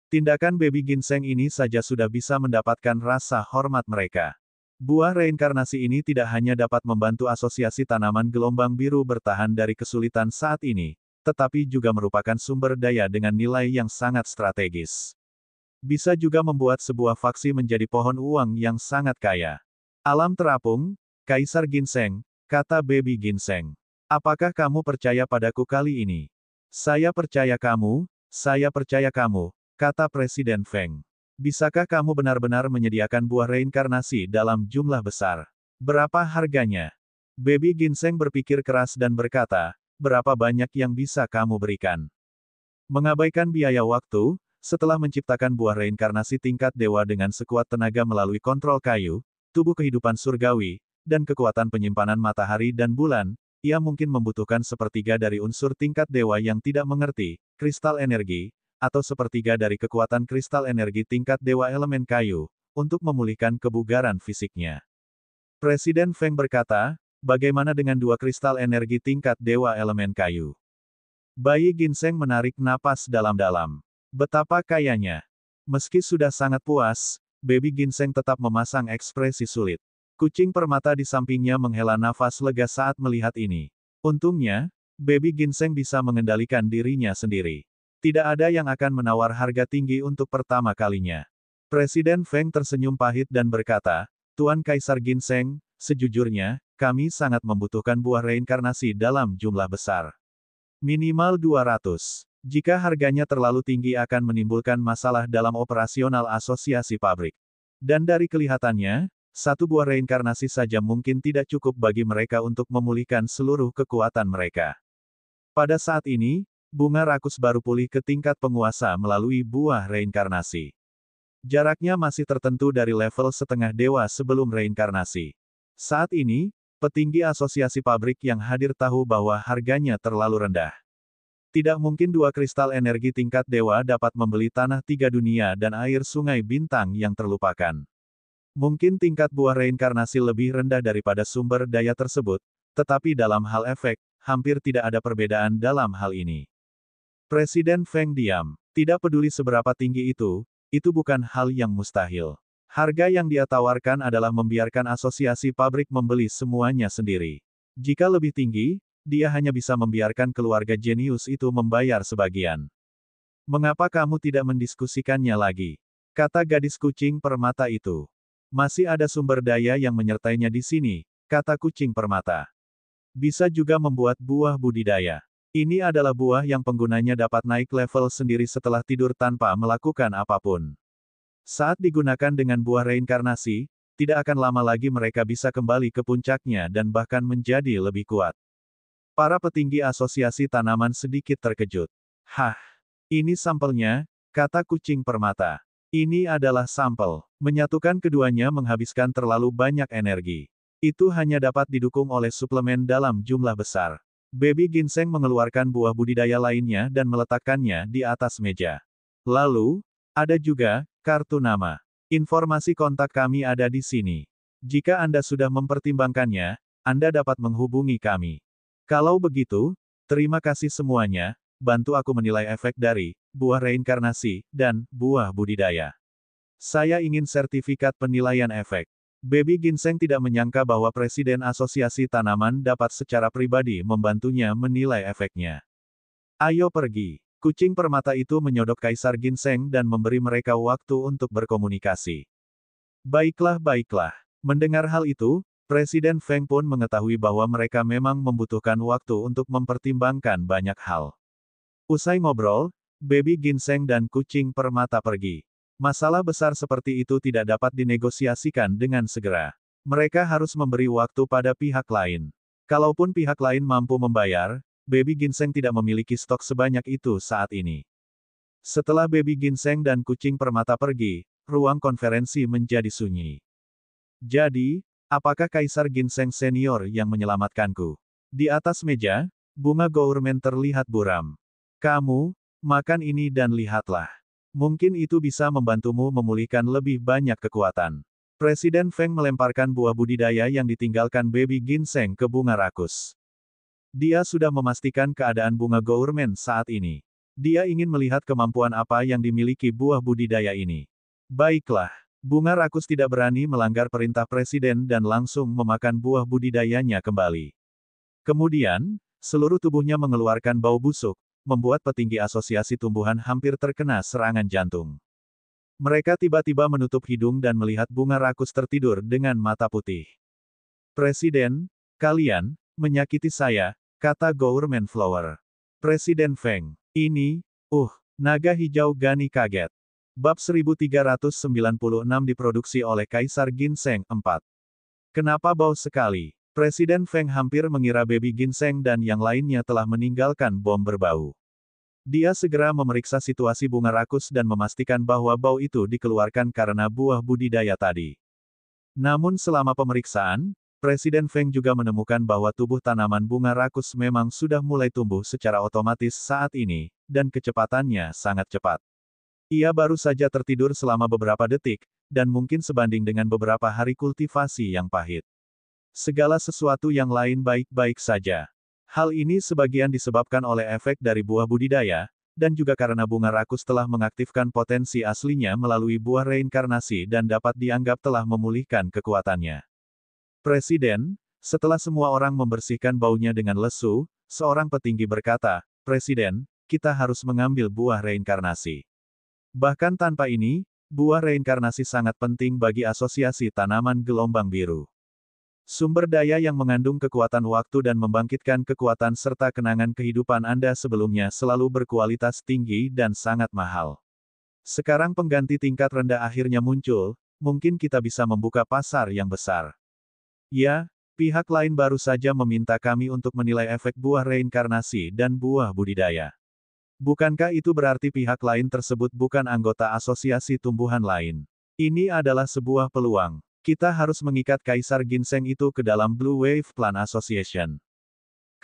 Tindakan baby ginseng ini saja sudah bisa mendapatkan rasa hormat mereka. Buah reinkarnasi ini tidak hanya dapat membantu asosiasi tanaman gelombang biru bertahan dari kesulitan saat ini, tetapi juga merupakan sumber daya dengan nilai yang sangat strategis. Bisa juga membuat sebuah faksi menjadi pohon uang yang sangat kaya. Alam terapung, Kaisar Ginseng, kata baby ginseng. Apakah kamu percaya padaku kali ini? Saya percaya kamu, kata Presiden Feng. Bisakah kamu benar-benar menyediakan buah reinkarnasi dalam jumlah besar? Berapa harganya? Baby Ginseng berpikir keras dan berkata, berapa banyak yang bisa kamu berikan? Mengabaikan biaya waktu, setelah menciptakan buah reinkarnasi tingkat dewa dengan sekuat tenaga melalui kontrol kayu, tubuh kehidupan surgawi, dan kekuatan penyimpanan matahari dan bulan, ia mungkin membutuhkan sepertiga dari unsur tingkat dewa yang tidak mengerti, kristal energi, atau sepertiga dari kekuatan kristal energi tingkat dewa elemen kayu, untuk memulihkan kebugaran fisiknya. Presiden Feng berkata, bagaimana dengan 2 kristal energi tingkat dewa elemen kayu? Bayi ginseng menarik napas dalam-dalam. Betapa kayanya. Meski sudah sangat puas, baby ginseng tetap memasang ekspresi sulit. Kucing permata di sampingnya menghela nafas lega saat melihat ini. Untungnya, baby ginseng bisa mengendalikan dirinya sendiri. Tidak ada yang akan menawar harga tinggi untuk pertama kalinya. Presiden Feng tersenyum pahit dan berkata, Tuan Kaisar Ginseng, sejujurnya, kami sangat membutuhkan buah reinkarnasi dalam jumlah besar. Minimal 200. Jika harganya terlalu tinggi akan menimbulkan masalah dalam operasional asosiasi pabrik. Dan dari kelihatannya, 1 buah reinkarnasi saja mungkin tidak cukup bagi mereka untuk memulihkan seluruh kekuatan mereka. Pada saat ini, bunga rakus baru pulih ke tingkat penguasa melalui buah reinkarnasi. Jaraknya masih tertentu dari level setengah dewa sebelum reinkarnasi. Saat ini, petinggi asosiasi pabrik yang hadir tahu bahwa harganya terlalu rendah. Tidak mungkin dua kristal energi tingkat dewa dapat membeli tanah tiga dunia dan air sungai bintang yang terlupakan. Mungkin tingkat buah reinkarnasi lebih rendah daripada sumber daya tersebut, tetapi dalam hal efek, hampir tidak ada perbedaan dalam hal ini. Presiden Feng diam. Tidak peduli seberapa tinggi itu bukan hal yang mustahil. Harga yang dia tawarkan adalah membiarkan asosiasi pabrik membeli semuanya sendiri. Jika lebih tinggi, dia hanya bisa membiarkan keluarga jenius itu membayar sebagian. Mengapa kamu tidak mendiskusikannya lagi? Kata gadis kucing permata itu. Masih ada sumber daya yang menyertainya di sini, kata kucing permata. Bisa juga membuat buah budidaya. Ini adalah buah yang penggunanya dapat naik level sendiri setelah tidur tanpa melakukan apapun. Saat digunakan dengan buah reinkarnasi, tidak akan lama lagi mereka bisa kembali ke puncaknya dan bahkan menjadi lebih kuat. Para petinggi asosiasi tanaman sedikit terkejut. Hah, ini sampelnya, kata kucing permata. Ini adalah sampel. Menyatukan keduanya menghabiskan terlalu banyak energi. Itu hanya dapat didukung oleh suplemen dalam jumlah besar. Baby Ginseng mengeluarkan buah budidaya lainnya dan meletakkannya di atas meja. Lalu, ada juga kartu nama. Informasi kontak kami ada di sini. Jika Anda sudah mempertimbangkannya, Anda dapat menghubungi kami. Kalau begitu, terima kasih semuanya, bantu aku menilai efek dari buah reinkarnasi dan buah budidaya. Saya ingin sertifikat penilaian efek. Baby Ginseng tidak menyangka bahwa Presiden Asosiasi Tanaman dapat secara pribadi membantunya menilai efeknya. Ayo pergi. Kucing permata itu menyodok Kaisar Ginseng dan memberi mereka waktu untuk berkomunikasi. Baiklah, baiklah. Mendengar hal itu, Presiden Feng pun mengetahui bahwa mereka memang membutuhkan waktu untuk mempertimbangkan banyak hal. Usai ngobrol, Baby Ginseng dan kucing permata pergi. Masalah besar seperti itu tidak dapat dinegosiasikan dengan segera. Mereka harus memberi waktu pada pihak lain. Kalaupun pihak lain mampu membayar, Baby Ginseng tidak memiliki stok sebanyak itu saat ini. Setelah Baby Ginseng dan kucing permata pergi, ruang konferensi menjadi sunyi. Jadi, apakah Kaisar Ginseng Senior yang menyelamatkanku? Di atas meja, bunga gourmet terlihat buram. Kamu, makan ini dan lihatlah. Mungkin itu bisa membantumu memulihkan lebih banyak kekuatan. Presiden Feng melemparkan buah budidaya yang ditinggalkan Baby Ginseng ke bunga rakus. Dia sudah memastikan keadaan bunga gourmet saat ini. Dia ingin melihat kemampuan apa yang dimiliki buah budidaya ini. Baiklah, bunga rakus tidak berani melanggar perintah presiden dan langsung memakan buah budidayanya kembali. Kemudian, seluruh tubuhnya mengeluarkan bau busuk, membuat petinggi asosiasi tumbuhan hampir terkena serangan jantung. Mereka tiba-tiba menutup hidung dan melihat bunga rakus tertidur dengan mata putih. Presiden, kalian menyakiti saya, kata Gourmet Flower. Presiden Feng, ini, naga hijau Gani kaget. Bab 1396 diproduksi oleh Kaisar Ginseng 4. Kenapa bau sekali? Presiden Feng hampir mengira Baby Ginseng dan yang lainnya telah meninggalkan bom berbau. Dia segera memeriksa situasi bunga rakus dan memastikan bahwa bau itu dikeluarkan karena buah budidaya tadi. Namun selama pemeriksaan, Presiden Feng juga menemukan bahwa tubuh tanaman bunga rakus memang sudah mulai tumbuh secara otomatis saat ini, dan kecepatannya sangat cepat. Ia baru saja tertidur selama beberapa detik, dan mungkin sebanding dengan beberapa hari kultivasi yang pahit. Segala sesuatu yang lain baik-baik saja. Hal ini sebagian disebabkan oleh efek dari buah budidaya, dan juga karena bunga rakus telah mengaktifkan potensi aslinya melalui buah reinkarnasi dan dapat dianggap telah memulihkan kekuatannya. Presiden, setelah semua orang membersihkan baunya dengan lesu, seorang petinggi berkata, Presiden, kita harus mengambil buah reinkarnasi. Bahkan tanpa ini, buah reinkarnasi sangat penting bagi asosiasi tanaman gelombang biru. Sumber daya yang mengandung kekuatan waktu dan membangkitkan kekuatan serta kenangan kehidupan Anda sebelumnya selalu berkualitas tinggi dan sangat mahal. Sekarang pengganti tingkat rendah akhirnya muncul, mungkin kita bisa membuka pasar yang besar. Ya, pihak lain baru saja meminta kami untuk menilai efek buah reinkarnasi dan buah budidaya. Bukankah itu berarti pihak lain tersebut bukan anggota asosiasi tumbuhan lain? Ini adalah sebuah peluang. Kita harus mengikat Kaisar Ginseng itu ke dalam Blue Wave Plan Association.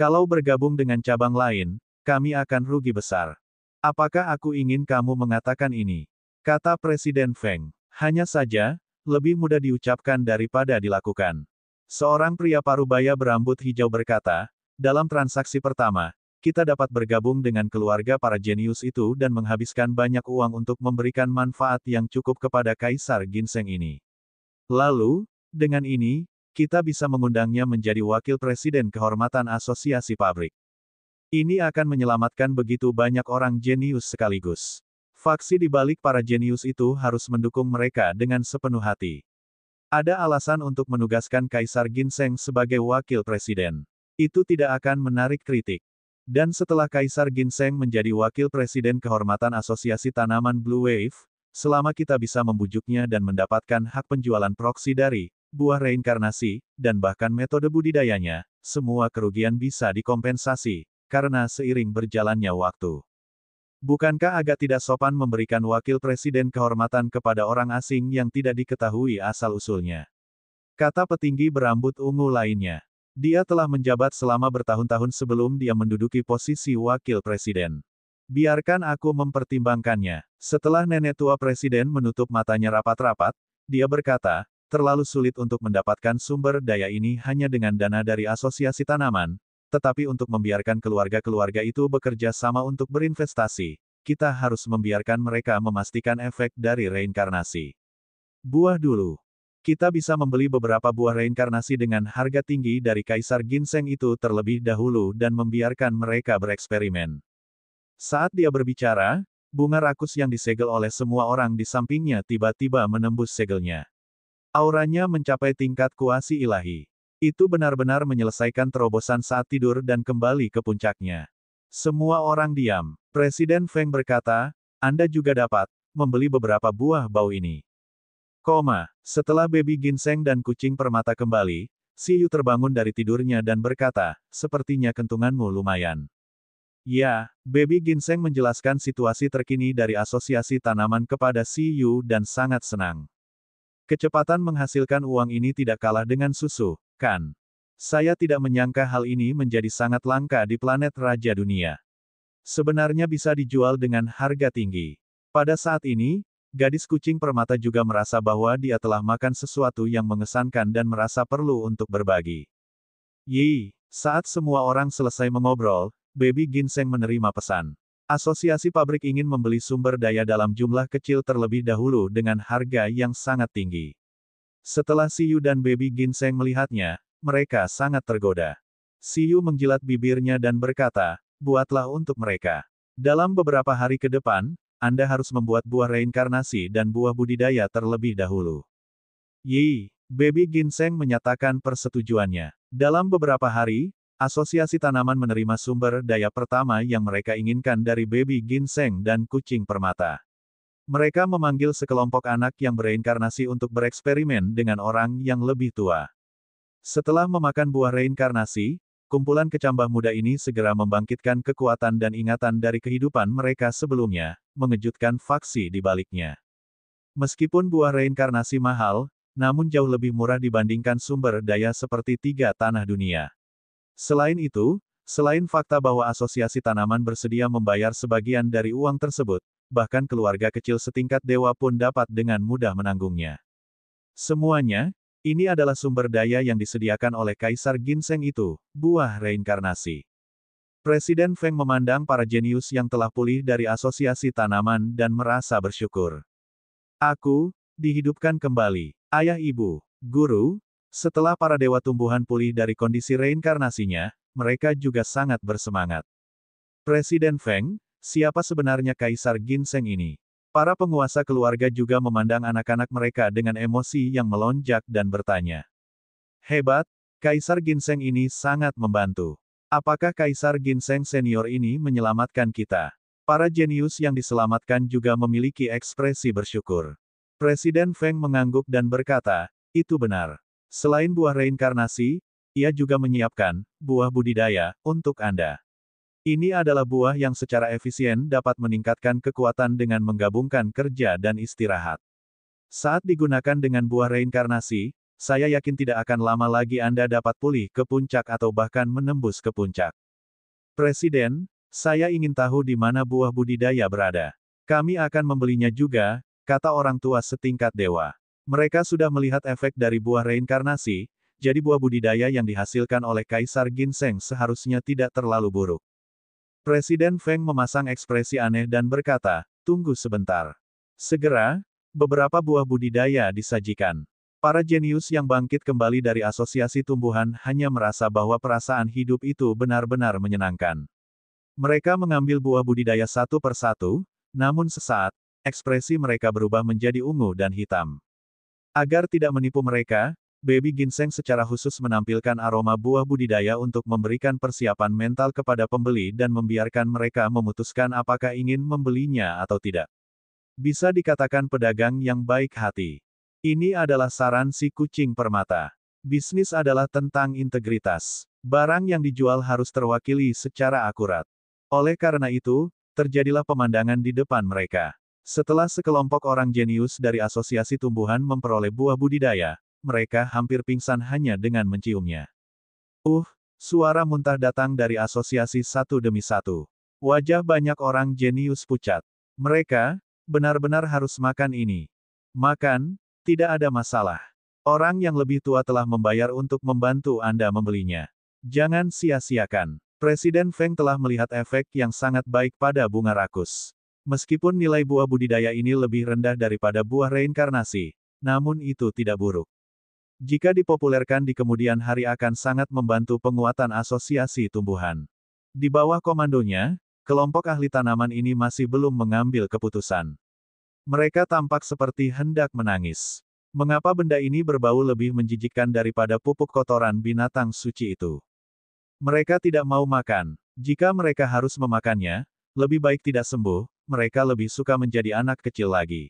Kalau bergabung dengan cabang lain, kami akan rugi besar. Apakah aku ingin kamu mengatakan ini? Kata Presiden Feng. Hanya saja, lebih mudah diucapkan daripada dilakukan. Seorang pria parubaya berambut hijau berkata, dalam transaksi pertama, kita dapat bergabung dengan keluarga para jenius itu dan menghabiskan banyak uang untuk memberikan manfaat yang cukup kepada Kaisar Ginseng ini. Lalu, dengan ini, kita bisa mengundangnya menjadi wakil presiden kehormatan asosiasi pabrik. Ini akan menyelamatkan begitu banyak orang jenius sekaligus. Faksi di balik para jenius itu harus mendukung mereka dengan sepenuh hati. Ada alasan untuk menugaskan Kaisar Ginseng sebagai wakil presiden. Itu tidak akan menarik kritik. Dan setelah Kaisar Ginseng menjadi wakil presiden kehormatan asosiasi tanaman Blue Wave, selama kita bisa membujuknya dan mendapatkan hak penjualan proksi dari buah reinkarnasi, dan bahkan metode budidayanya, semua kerugian bisa dikompensasi, karena seiring berjalannya waktu. Bukankah agak tidak sopan memberikan wakil presiden kehormatan kepada orang asing yang tidak diketahui asal-usulnya? Kata petinggi berambut ungu lainnya. Dia telah menjabat selama bertahun-tahun sebelum dia menduduki posisi wakil presiden. Biarkan aku mempertimbangkannya. Setelah nenek tua presiden menutup matanya rapat-rapat, dia berkata, terlalu sulit untuk mendapatkan sumber daya ini hanya dengan dana dari asosiasi tanaman, tetapi untuk membiarkan keluarga-keluarga itu bekerja sama untuk berinvestasi, kita harus membiarkan mereka memastikan efek dari reinkarnasi. Buah dulu. Kita bisa membeli beberapa buah reinkarnasi dengan harga tinggi dari Kaisar Ginseng itu terlebih dahulu dan membiarkan mereka bereksperimen. Saat dia berbicara, bunga rakus yang disegel oleh semua orang di sampingnya tiba-tiba menembus segelnya. Auranya mencapai tingkat kuasi ilahi. Itu benar-benar menyelesaikan terobosan saat tidur dan kembali ke puncaknya. Semua orang diam. Presiden Feng berkata, Anda juga dapat membeli beberapa buah bau ini. Setelah baby ginseng dan kucing permata kembali, Si Yu terbangun dari tidurnya dan berkata, sepertinya kentunganmu lumayan. Ya, baby ginseng menjelaskan situasi terkini dari asosiasi tanaman kepada Si Yu dan sangat senang. Kecepatan menghasilkan uang ini tidak kalah dengan susu, kan? Saya tidak menyangka hal ini menjadi sangat langka di planet Raja Dunia. Sebenarnya bisa dijual dengan harga tinggi. Pada saat ini, gadis kucing permata juga merasa bahwa dia telah makan sesuatu yang mengesankan dan merasa perlu untuk berbagi. Saat semua orang selesai mengobrol, baby ginseng menerima pesan. Asosiasi pabrik ingin membeli sumber daya dalam jumlah kecil terlebih dahulu dengan harga yang sangat tinggi. Setelah Si Yu dan baby ginseng melihatnya, mereka sangat tergoda. Si Yu menjilat bibirnya dan berkata, buatlah untuk mereka. Dalam beberapa hari ke depan, Anda harus membuat buah reinkarnasi dan buah budidaya terlebih dahulu. Baby ginseng menyatakan persetujuannya. Dalam beberapa hari, asosiasi tanaman menerima sumber daya pertama yang mereka inginkan dari baby ginseng dan kucing permata. Mereka memanggil sekelompok anak yang bereinkarnasi untuk bereksperimen dengan orang yang lebih tua. Setelah memakan buah reinkarnasi, kumpulan kecambah muda ini segera membangkitkan kekuatan dan ingatan dari kehidupan mereka sebelumnya, mengejutkan faksi di baliknya. Meskipun buah reinkarnasi mahal, namun jauh lebih murah dibandingkan sumber daya seperti 3 tanah dunia. Selain itu, selain fakta bahwa asosiasi tanaman bersedia membayar sebagian dari uang tersebut, bahkan keluarga kecil setingkat dewa pun dapat dengan mudah menanggungnya. Semuanya, ini adalah sumber daya yang disediakan oleh Kaisar Ginseng itu, buah reinkarnasi. Presiden Feng memandang para jenius yang telah pulih dari asosiasi tanaman dan merasa bersyukur. Aku, dihidupkan kembali. Ayah ibu, guru, setelah para dewa tumbuhan pulih dari kondisi reinkarnasinya, mereka juga sangat bersemangat. Presiden Feng, siapa sebenarnya Kaisar Ginseng ini? Para penguasa keluarga juga memandang anak-anak mereka dengan emosi yang melonjak dan bertanya. Hebat, Kaisar Ginseng ini sangat membantu. Apakah Kaisar Ginseng senior ini menyelamatkan kita? Para jenius yang diselamatkan juga memiliki ekspresi bersyukur. Presiden Feng mengangguk dan berkata, itu benar. Selain buah reinkarnasi, ia juga menyiapkan buah budidaya untuk Anda. Ini adalah buah yang secara efisien dapat meningkatkan kekuatan dengan menggabungkan kerja dan istirahat. Saat digunakan dengan buah reinkarnasi, saya yakin tidak akan lama lagi Anda dapat pulih ke puncak atau bahkan menembus ke puncak. Presiden, saya ingin tahu di mana buah budidaya berada. Kami akan membelinya juga, kata orang tua setingkat dewa. Mereka sudah melihat efek dari buah reinkarnasi, jadi buah budidaya yang dihasilkan oleh Kaisar Ginseng seharusnya tidak terlalu buruk. Presiden Feng memasang ekspresi aneh dan berkata, tunggu sebentar. Segera, beberapa buah budidaya disajikan. Para jenius yang bangkit kembali dari asosiasi tumbuhan hanya merasa bahwa perasaan hidup itu benar-benar menyenangkan. Mereka mengambil buah budidaya satu persatu, namun sesaat, ekspresi mereka berubah menjadi ungu dan hitam. Agar tidak menipu mereka, Baby Ginseng secara khusus menampilkan aroma buah budidaya untuk memberikan persiapan mental kepada pembeli dan membiarkan mereka memutuskan apakah ingin membelinya atau tidak. Bisa dikatakan pedagang yang baik hati. Ini adalah saran si kucing permata. Bisnis adalah tentang integritas. Barang yang dijual harus terwakili secara akurat. Oleh karena itu, terjadilah pemandangan di depan mereka. Setelah sekelompok orang jenius dari asosiasi tumbuhan memperoleh buah budidaya, mereka hampir pingsan hanya dengan menciumnya. Suara muntah datang dari asosiasi satu demi satu. Wajah banyak orang jenius pucat. Mereka benar-benar harus makan ini. Makan, tidak ada masalah. Orang yang lebih tua telah membayar untuk membantu Anda membelinya. Jangan sia-siakan. Presiden Feng telah melihat efek yang sangat baik pada bunga rakus. Meskipun nilai buah budidaya ini lebih rendah daripada buah reinkarnasi, namun itu tidak buruk. Jika dipopulerkan di kemudian hari akan sangat membantu penguatan asosiasi tumbuhan. Di bawah komandonya, kelompok ahli tanaman ini masih belum mengambil keputusan. Mereka tampak seperti hendak menangis. Mengapa benda ini berbau lebih menjijikkan daripada pupuk kotoran binatang suci itu? Mereka tidak mau makan. Jika mereka harus memakannya, lebih baik tidak sembuh, mereka lebih suka menjadi anak kecil lagi.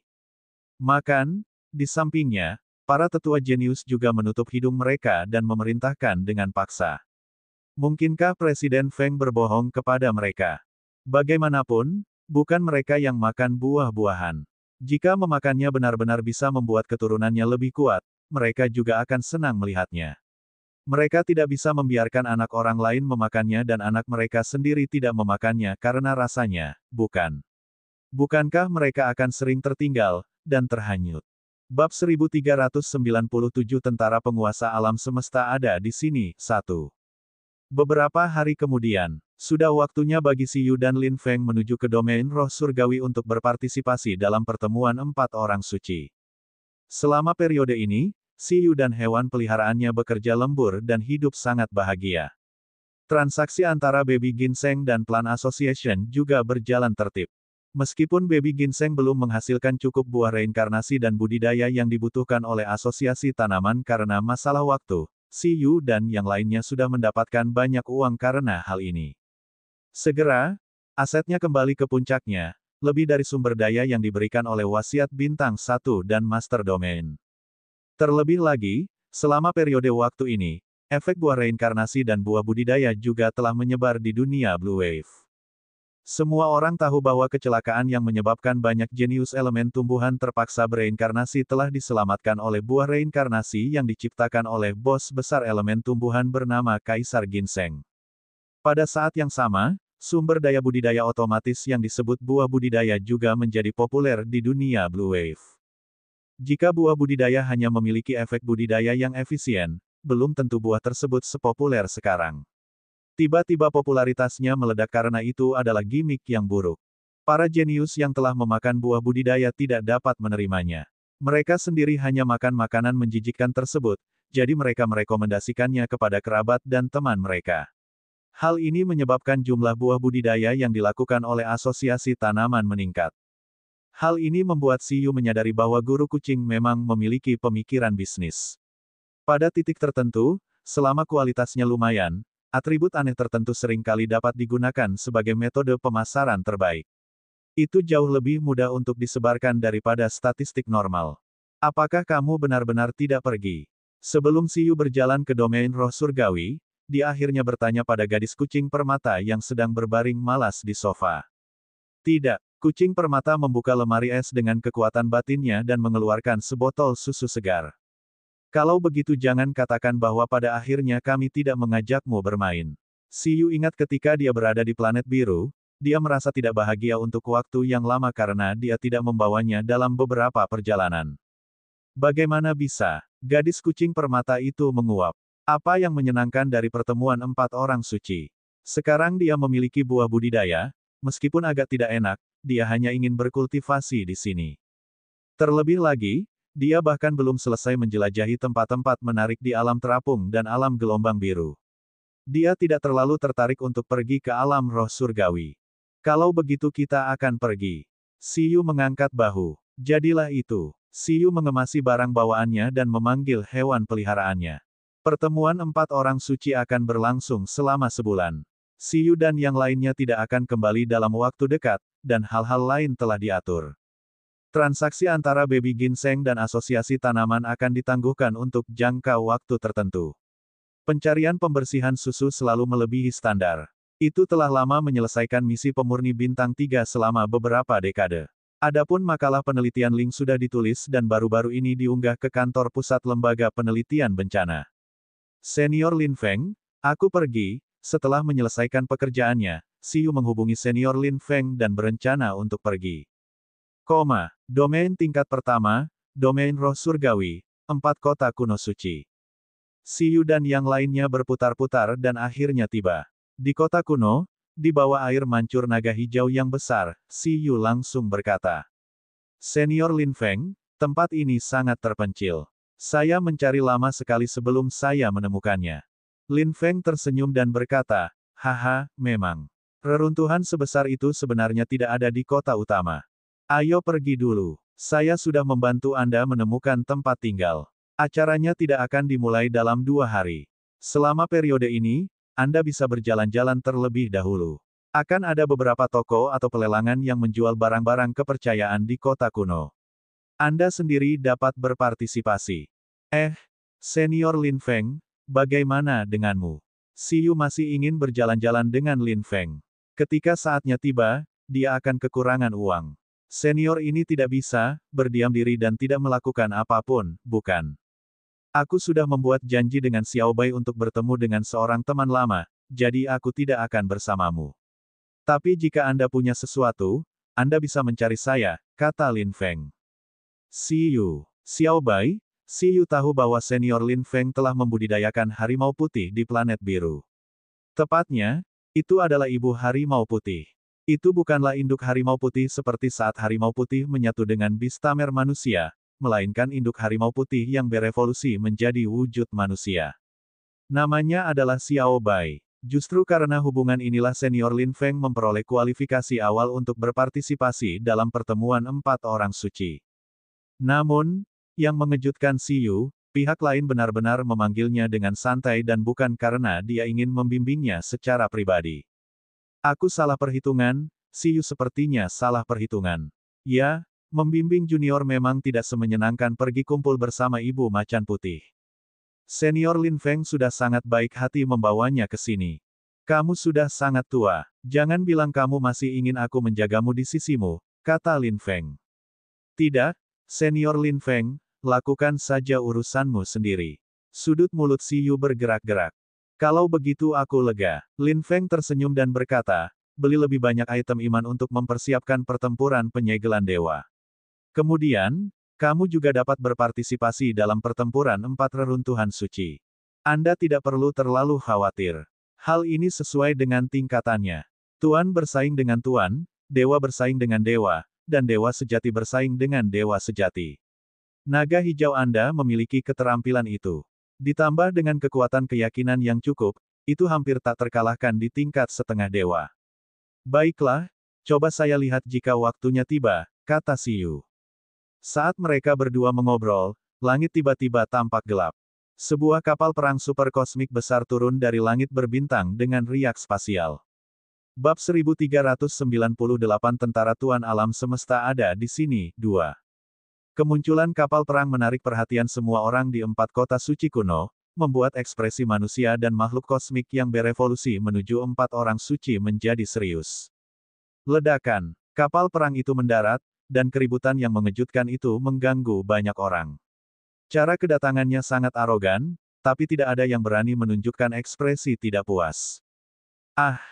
Makan, di sampingnya, para tetua jenius juga menutup hidung mereka dan memerintahkan dengan paksa. Mungkinkah Presiden Feng berbohong kepada mereka? Bagaimanapun, bukan mereka yang makan buah-buahan. Jika memakannya benar-benar bisa membuat keturunannya lebih kuat, mereka juga akan senang melihatnya. Mereka tidak bisa membiarkan anak orang lain memakannya dan anak mereka sendiri tidak memakannya karena rasanya, bukan. Bukankah mereka akan sering tertinggal, dan terhanyut? Bab 1397 Tentara Penguasa Alam Semesta ada di sini, 1. Beberapa hari kemudian, sudah waktunya bagi Si Yu dan Lin Feng menuju ke domain roh surgawi untuk berpartisipasi dalam pertemuan 4 orang suci. Selama periode ini, Si Yu dan hewan peliharaannya bekerja lembur dan hidup sangat bahagia. Transaksi antara Baby Ginseng dan Plant Association juga berjalan tertib. Meskipun Baby Ginseng belum menghasilkan cukup buah reinkarnasi dan budidaya yang dibutuhkan oleh asosiasi tanaman karena masalah waktu, Si Yu dan yang lainnya sudah mendapatkan banyak uang karena hal ini. Segera, asetnya kembali ke puncaknya, lebih dari sumber daya yang diberikan oleh wasiat bintang 1 dan Master Domain. Terlebih lagi, selama periode waktu ini, efek buah reinkarnasi dan buah budidaya juga telah menyebar di dunia Blue Wave. Semua orang tahu bahwa kecelakaan yang menyebabkan banyak jenius elemen tumbuhan terpaksa bereinkarnasi telah diselamatkan oleh buah reinkarnasi yang diciptakan oleh bos besar elemen tumbuhan bernama Kaisar Ginseng. Pada saat yang sama, sumber daya budidaya otomatis yang disebut buah budidaya juga menjadi populer di dunia Blue Wave. Jika buah budidaya hanya memiliki efek budidaya yang efisien, belum tentu buah tersebut sepopuler sekarang. Tiba-tiba popularitasnya meledak karena itu adalah gimmick yang buruk. Para jenius yang telah memakan buah budidaya tidak dapat menerimanya. Mereka sendiri hanya makan makanan menjijikkan tersebut, jadi mereka merekomendasikannya kepada kerabat dan teman mereka. Hal ini menyebabkan jumlah buah budidaya yang dilakukan oleh asosiasi tanaman meningkat. Hal ini membuat Si Yu menyadari bahwa guru kucing memang memiliki pemikiran bisnis. Pada titik tertentu, selama kualitasnya lumayan, atribut aneh tertentu seringkali dapat digunakan sebagai metode pemasaran terbaik. Itu jauh lebih mudah untuk disebarkan daripada statistik normal. Apakah kamu benar-benar tidak pergi? Sebelum Si Yu berjalan ke domain roh surgawi, dia akhirnya bertanya pada gadis kucing permata yang sedang berbaring malas di sofa. Tidak, Kucing permata membuka lemari es dengan kekuatan batinnya dan mengeluarkan sebotol susu segar. Kalau begitu jangan katakan bahwa pada akhirnya kami tidak mengajakmu bermain. Siyu ingat ketika dia berada di planet biru, dia merasa tidak bahagia untuk waktu yang lama karena dia tidak membawanya dalam beberapa perjalanan. Bagaimana bisa? Gadis kucing permata itu menguap. Apa yang menyenangkan dari pertemuan 4 orang suci? Sekarang dia memiliki buah budidaya, meskipun agak tidak enak, dia hanya ingin berkultivasi di sini. Terlebih lagi, dia bahkan belum selesai menjelajahi tempat-tempat menarik di alam terapung dan alam gelombang biru. Dia tidak terlalu tertarik untuk pergi ke alam roh surgawi. Kalau begitu kita akan pergi. Siyu mengangkat bahu. Jadilah itu. Siyu mengemasi barang bawaannya dan memanggil hewan peliharaannya. Pertemuan 4 orang suci akan berlangsung selama sebulan. Siyu dan yang lainnya tidak akan kembali dalam waktu dekat, dan hal-hal lain telah diatur. Transaksi antara baby ginseng dan asosiasi tanaman akan ditangguhkan untuk jangka waktu tertentu. Pencarian pembersihan susu selalu melebihi standar. Itu telah lama menyelesaikan misi pemurni bintang 3 selama beberapa dekade. Adapun makalah penelitian Ling sudah ditulis dan baru-baru ini diunggah ke kantor pusat lembaga penelitian bencana. Senior Lin Feng, aku pergi. Setelah menyelesaikan pekerjaannya, Siyu menghubungi Senior Lin Feng dan berencana untuk pergi. Domain tingkat pertama, domain roh surgawi, 4 kota kuno suci. Siyu dan yang lainnya berputar-putar dan akhirnya tiba. Di kota kuno, di bawah air mancur naga hijau yang besar, Siyu langsung berkata. Senior Lin Feng, tempat ini sangat terpencil. Saya mencari lama sekali sebelum saya menemukannya. Lin Feng tersenyum dan berkata, haha, memang. Reruntuhan sebesar itu sebenarnya tidak ada di kota utama. Ayo pergi dulu. Saya sudah membantu Anda menemukan tempat tinggal. Acaranya tidak akan dimulai dalam 2 hari. Selama periode ini, Anda bisa berjalan-jalan terlebih dahulu. Akan ada beberapa toko atau pelelangan yang menjual barang-barang kepercayaan di kota kuno. Anda sendiri dapat berpartisipasi. Senior Lin Feng, bagaimana denganmu? Siyu masih ingin berjalan-jalan dengan Lin Feng. Ketika saatnya tiba, dia akan kekurangan uang. Senior ini tidak bisa berdiam diri dan tidak melakukan apapun, bukan? Aku sudah membuat janji dengan Xiao Bai untuk bertemu dengan seorang teman lama, jadi aku tidak akan bersamamu. Tapi jika Anda punya sesuatu, Anda bisa mencari saya, kata Lin Feng. Siyu, Xiao Bai, Siyu tahu bahwa Senior Lin Feng telah membudidayakan harimau putih di planet biru. Tepatnya, itu adalah ibu harimau putih. Itu bukanlah induk harimau putih seperti saat harimau putih menyatu dengan bistamer manusia, melainkan induk harimau putih yang berevolusi menjadi wujud manusia. Namanya adalah Xiao Bai. Justru karena hubungan inilah Senior Lin Feng memperoleh kualifikasi awal untuk berpartisipasi dalam pertemuan 4 orang suci. Namun, yang mengejutkan Siyu, pihak lain benar-benar memanggilnya dengan santai dan bukan karena dia ingin membimbingnya secara pribadi. Aku salah perhitungan, Siyu sepertinya salah perhitungan. Ya, membimbing junior memang tidak semenyenangkan pergi kumpul bersama ibu macan putih. Senior Lin Feng sudah sangat baik hati membawanya ke sini. Kamu sudah sangat tua, jangan bilang kamu masih ingin aku menjagamu di sisimu, kata Lin Feng. Tidak, Senior Lin Feng, lakukan saja urusanmu sendiri. Sudut mulut Siyu bergerak-gerak. Kalau begitu aku lega. Lin Feng tersenyum dan berkata, beli lebih banyak item iman untuk mempersiapkan pertempuran penyegelan dewa. Kemudian, kamu juga dapat berpartisipasi dalam pertempuran 4 reruntuhan suci. Anda tidak perlu terlalu khawatir. Hal ini sesuai dengan tingkatannya. Tuan bersaing dengan tuan, dewa bersaing dengan dewa, dan dewa sejati bersaing dengan dewa sejati. Naga hijau Anda memiliki keterampilan itu. Ditambah dengan kekuatan keyakinan yang cukup, itu hampir tak terkalahkan di tingkat setengah dewa. Baiklah, coba saya lihat jika waktunya tiba, kata Siyu. Saat mereka berdua mengobrol, langit tiba-tiba tampak gelap. Sebuah kapal perang super kosmik besar turun dari langit berbintang dengan riak spasial. Bab 1398 Tentara Tuan Alam Semesta ada di sini, 2. Kemunculan kapal perang menarik perhatian semua orang di 4 kota suci kuno, membuat ekspresi manusia dan makhluk kosmik yang berevolusi menuju 4 orang suci menjadi serius. Ledakan. Kapal perang itu mendarat, dan keributan yang mengejutkan itu mengganggu banyak orang. Cara kedatangannya sangat arogan, tapi tidak ada yang berani menunjukkan ekspresi tidak puas. Ah,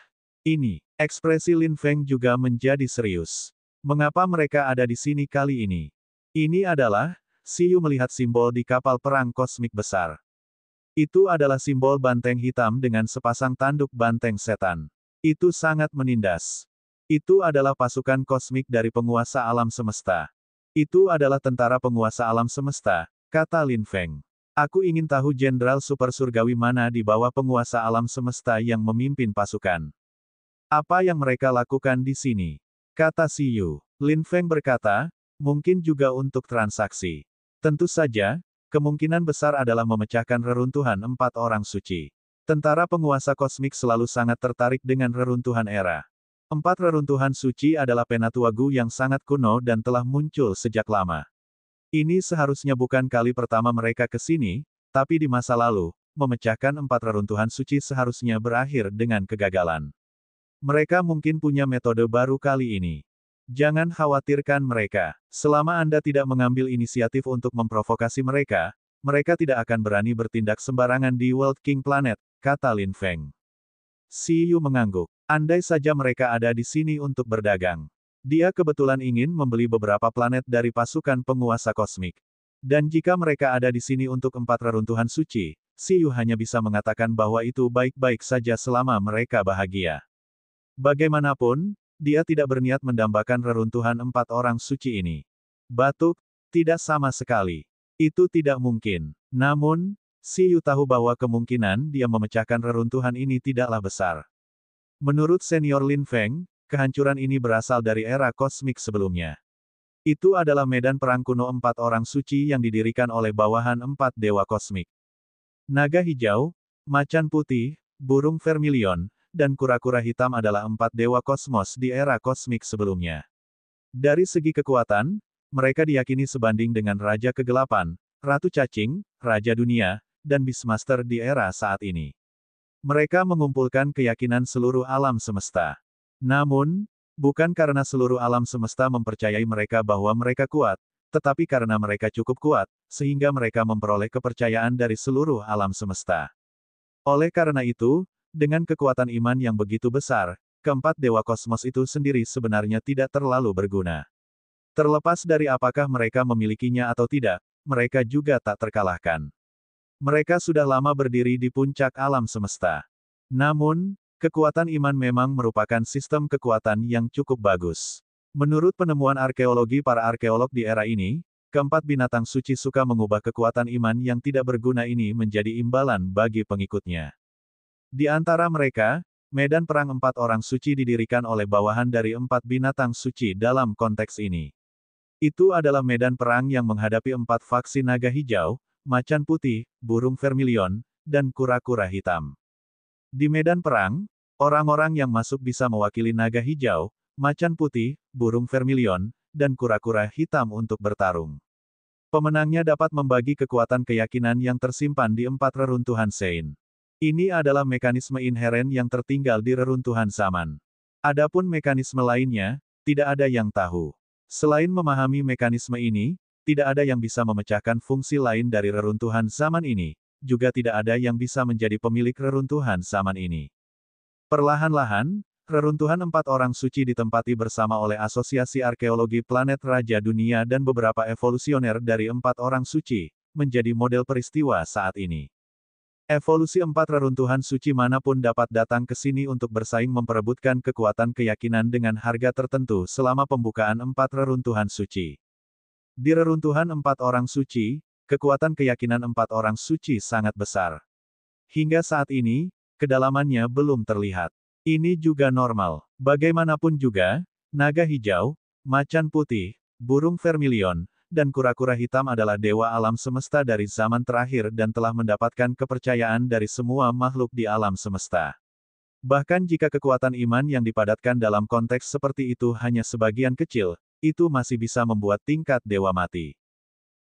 ini, ekspresi Lin Feng juga menjadi serius. Mengapa mereka ada di sini kali ini? Ini adalah, Siyu melihat simbol di kapal perang kosmik besar. Itu adalah simbol banteng hitam dengan sepasang tanduk banteng setan. Itu sangat menindas. Itu adalah pasukan kosmik dari penguasa alam semesta. Itu adalah tentara penguasa alam semesta, kata Lin Feng. Aku ingin tahu jenderal super surgawi mana di bawah penguasa alam semesta yang memimpin pasukan. Apa yang mereka lakukan di sini? Kata Siyu. Lin Feng berkata, mungkin juga untuk transaksi. Tentu saja, kemungkinan besar adalah memecahkan reruntuhan 4 orang suci. Tentara penguasa kosmik selalu sangat tertarik dengan reruntuhan era. 4 reruntuhan suci adalah penatua Gu yang sangat kuno dan telah muncul sejak lama. Ini seharusnya bukan kali pertama mereka ke sini, tapi di masa lalu, memecahkan 4 reruntuhan suci seharusnya berakhir dengan kegagalan. Mereka mungkin punya metode baru kali ini. Jangan khawatirkan mereka. Selama Anda tidak mengambil inisiatif untuk memprovokasi mereka, mereka tidak akan berani bertindak sembarangan di World King Planet, kata Lin Feng. Siyu mengangguk. Andai saja mereka ada di sini untuk berdagang. Dia kebetulan ingin membeli beberapa planet dari pasukan penguasa kosmik. Dan jika mereka ada di sini untuk 4 reruntuhan suci, Siyu hanya bisa mengatakan bahwa itu baik-baik saja selama mereka bahagia. Bagaimanapun, dia tidak berniat mendambakan reruntuhan 4 orang suci ini. Batuk, tidak sama sekali. Itu tidak mungkin. Namun, Siyu tahu bahwa kemungkinan dia memecahkan reruntuhan ini tidaklah besar. Menurut senior Lin Feng, kehancuran ini berasal dari era kosmik sebelumnya. Itu adalah medan perang kuno 4 orang suci yang didirikan oleh bawahan 4 dewa kosmik. Naga hijau, macan putih, burung vermilion, dan kura-kura hitam adalah 4 dewa kosmos di era kosmik sebelumnya. Dari segi kekuatan, mereka diyakini sebanding dengan Raja Kegelapan, Ratu Cacing, Raja Dunia, dan Beastmaster di era saat ini. Mereka mengumpulkan keyakinan seluruh alam semesta. Namun, bukan karena seluruh alam semesta mempercayai mereka bahwa mereka kuat, tetapi karena mereka cukup kuat, sehingga mereka memperoleh kepercayaan dari seluruh alam semesta. Oleh karena itu, dengan kekuatan iman yang begitu besar, keempat dewa kosmos itu sendiri sebenarnya tidak terlalu berguna. Terlepas dari apakah mereka memilikinya atau tidak, mereka juga tak terkalahkan. Mereka sudah lama berdiri di puncak alam semesta. Namun, kekuatan iman memang merupakan sistem kekuatan yang cukup bagus. Menurut penemuan arkeologi para arkeolog di era ini, keempat binatang suci suka mengubah kekuatan iman yang tidak berguna ini menjadi imbalan bagi pengikutnya. Di antara mereka, medan perang 4 orang suci didirikan oleh bawahan dari 4 binatang suci dalam konteks ini. Itu adalah medan perang yang menghadapi 4 faksi naga hijau, macan putih, burung vermilion, dan kura-kura hitam. Di medan perang, orang-orang yang masuk bisa mewakili naga hijau, macan putih, burung vermilion, dan kura-kura hitam untuk bertarung. Pemenangnya dapat membagi kekuatan keyakinan yang tersimpan di 4 reruntuhan Sein. Ini adalah mekanisme inheren yang tertinggal di reruntuhan zaman. Adapun mekanisme lainnya, tidak ada yang tahu. Selain memahami mekanisme ini, tidak ada yang bisa memecahkan fungsi lain dari reruntuhan zaman ini, juga tidak ada yang bisa menjadi pemilik reruntuhan zaman ini. Perlahan-lahan, reruntuhan 4 orang suci ditempati bersama oleh Asosiasi Arkeologi Planet Raja Dunia dan beberapa evolusioner dari 4 orang suci, menjadi model peristiwa saat ini. Evolusi 4 reruntuhan suci manapun dapat datang ke sini untuk bersaing memperebutkan kekuatan keyakinan dengan harga tertentu selama pembukaan 4 reruntuhan suci. Di reruntuhan 4 orang suci, kekuatan keyakinan 4 orang suci sangat besar. Hingga saat ini, kedalamannya belum terlihat. Ini juga normal. Bagaimanapun juga, naga hijau, macan putih, burung vermilion, dan kura-kura hitam adalah dewa alam semesta dari zaman terakhir dan telah mendapatkan kepercayaan dari semua makhluk di alam semesta. Bahkan jika kekuatan iman yang dipadatkan dalam konteks seperti itu hanya sebagian kecil, itu masih bisa membuat tingkat dewa mati.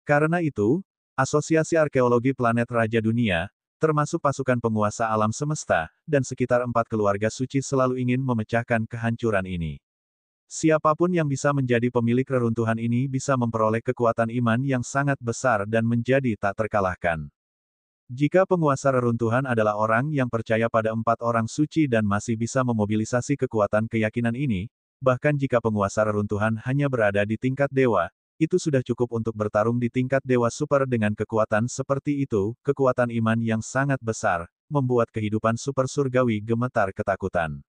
Karena itu, Asosiasi Arkeologi Planet Raja Dunia, termasuk pasukan penguasa alam semesta, dan sekitar 4 keluarga suci selalu ingin memecahkan kehancuran ini. Siapapun yang bisa menjadi pemilik reruntuhan ini bisa memperoleh kekuatan iman yang sangat besar dan menjadi tak terkalahkan. Jika penguasa reruntuhan adalah orang yang percaya pada 4 orang suci dan masih bisa memobilisasi kekuatan keyakinan ini, bahkan jika penguasa reruntuhan hanya berada di tingkat dewa, itu sudah cukup untuk bertarung di tingkat dewa super dengan kekuatan seperti itu. Kekuatan iman yang sangat besar, membuat kehidupan super surgawi gemetar ketakutan.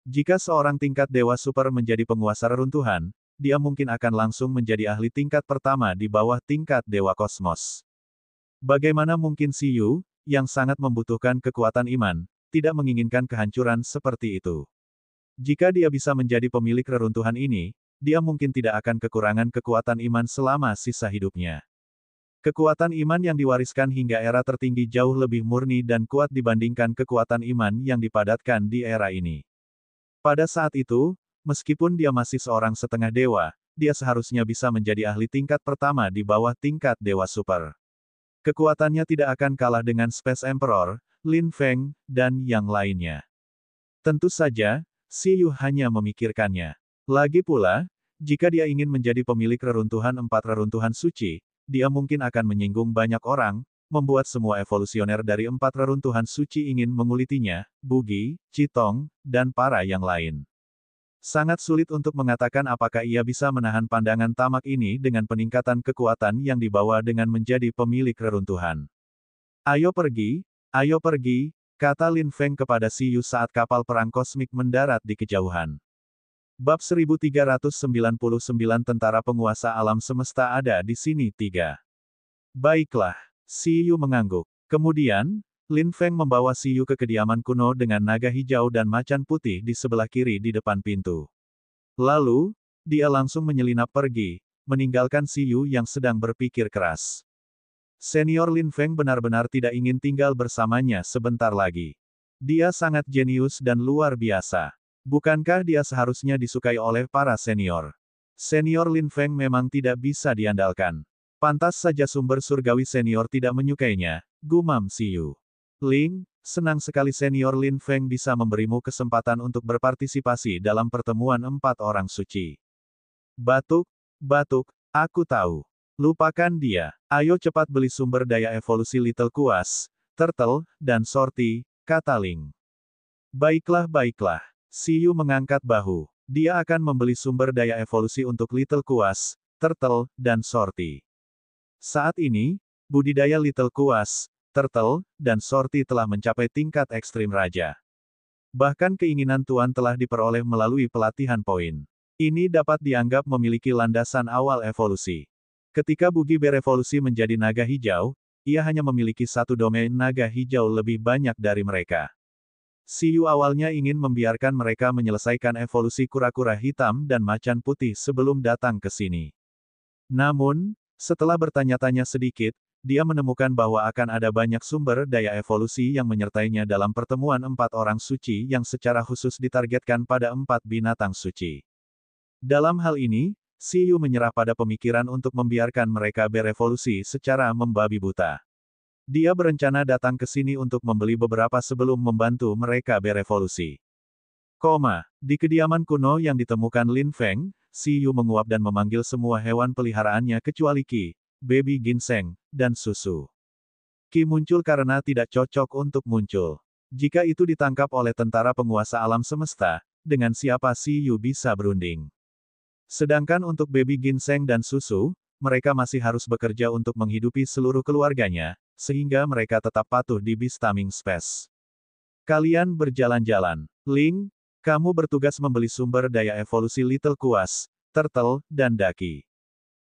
Jika seorang tingkat dewa super menjadi penguasa reruntuhan, dia mungkin akan langsung menjadi ahli tingkat pertama di bawah tingkat dewa kosmos. Bagaimana mungkin Si Yu, yang sangat membutuhkan kekuatan iman, tidak menginginkan kehancuran seperti itu? Jika dia bisa menjadi pemilik reruntuhan ini, dia mungkin tidak akan kekurangan kekuatan iman selama sisa hidupnya. Kekuatan iman yang diwariskan hingga era tertinggi jauh lebih murni dan kuat dibandingkan kekuatan iman yang dipadatkan di era ini. Pada saat itu, meskipun dia masih seorang setengah dewa, dia seharusnya bisa menjadi ahli tingkat pertama di bawah tingkat dewa super. Kekuatannya tidak akan kalah dengan Space Emperor, Lin Feng, dan yang lainnya. Tentu saja, Si Yu hanya memikirkannya. Lagi pula, jika dia ingin menjadi pemilik reruntuhan 4 reruntuhan suci, dia mungkin akan menyinggung banyak orang, membuat semua evolusioner dari 4 reruntuhan suci ingin mengulitinya, Bugi, Qitong, dan para yang lain. Sangat sulit untuk mengatakan apakah ia bisa menahan pandangan tamak ini dengan peningkatan kekuatan yang dibawa dengan menjadi pemilik reruntuhan. Ayo pergi, kata Lin Feng kepada Si Yu saat kapal perang kosmik mendarat di kejauhan. Bab 1399 Tentara Penguasa Alam Semesta ada di sini 3. Baiklah, Si Yu mengangguk. Kemudian, Lin Feng membawa Si Yu ke kediaman kuno dengan naga hijau dan macan putih di sebelah kiri di depan pintu. Lalu, dia langsung menyelinap pergi, meninggalkan Si Yu yang sedang berpikir keras. Senior Lin Feng benar-benar tidak ingin tinggal bersamanya sebentar lagi. Dia sangat jenius dan luar biasa. Bukankah dia seharusnya disukai oleh para senior? Senior Lin Feng memang tidak bisa diandalkan. Pantas saja sumber surgawi senior tidak menyukainya, gumam Si Yu. Ling, senang sekali senior Lin Feng bisa memberimu kesempatan untuk berpartisipasi dalam pertemuan 4 orang suci. Batuk, aku tahu. Lupakan dia. Ayo cepat beli sumber daya evolusi Little Kuas, Turtle, dan Sorti, kata Ling. Baiklah. Si Yu mengangkat bahu. Dia akan membeli sumber daya evolusi untuk Little Kuas, Turtle, dan Sorti. Saat ini, budidaya Little Kuas, Turtle, dan Sorti telah mencapai tingkat ekstrim raja. Bahkan keinginan Tuan telah diperoleh melalui pelatihan poin. Ini dapat dianggap memiliki landasan awal evolusi. Ketika Bugi berevolusi menjadi naga hijau, ia hanya memiliki satu domain naga hijau lebih banyak dari mereka. Si Yu awalnya ingin membiarkan mereka menyelesaikan evolusi kura-kura hitam dan macan putih sebelum datang ke sini. Namun, setelah bertanya-tanya sedikit, dia menemukan bahwa akan ada banyak sumber daya evolusi yang menyertainya dalam pertemuan 4 orang suci yang secara khusus ditargetkan pada 4 binatang suci. Dalam hal ini, Si Yu menyerah pada pemikiran untuk membiarkan mereka berevolusi secara membabi buta. Dia berencana datang ke sini untuk membeli beberapa sebelum membantu mereka berevolusi. Di kediaman kuno yang ditemukan Lin Feng, Si Yu menguap dan memanggil semua hewan peliharaannya kecuali Qi, baby ginseng, dan susu. Qi muncul karena tidak cocok untuk muncul. Jika itu ditangkap oleh tentara penguasa alam semesta, dengan siapa Si Yu bisa berunding. Sedangkan untuk baby ginseng dan susu, mereka masih harus bekerja untuk menghidupi seluruh keluarganya, sehingga mereka tetap patuh di Beastaming Space. Kalian berjalan-jalan. Ling, kamu bertugas membeli sumber daya evolusi Little Kuas, Turtle, dan Daki.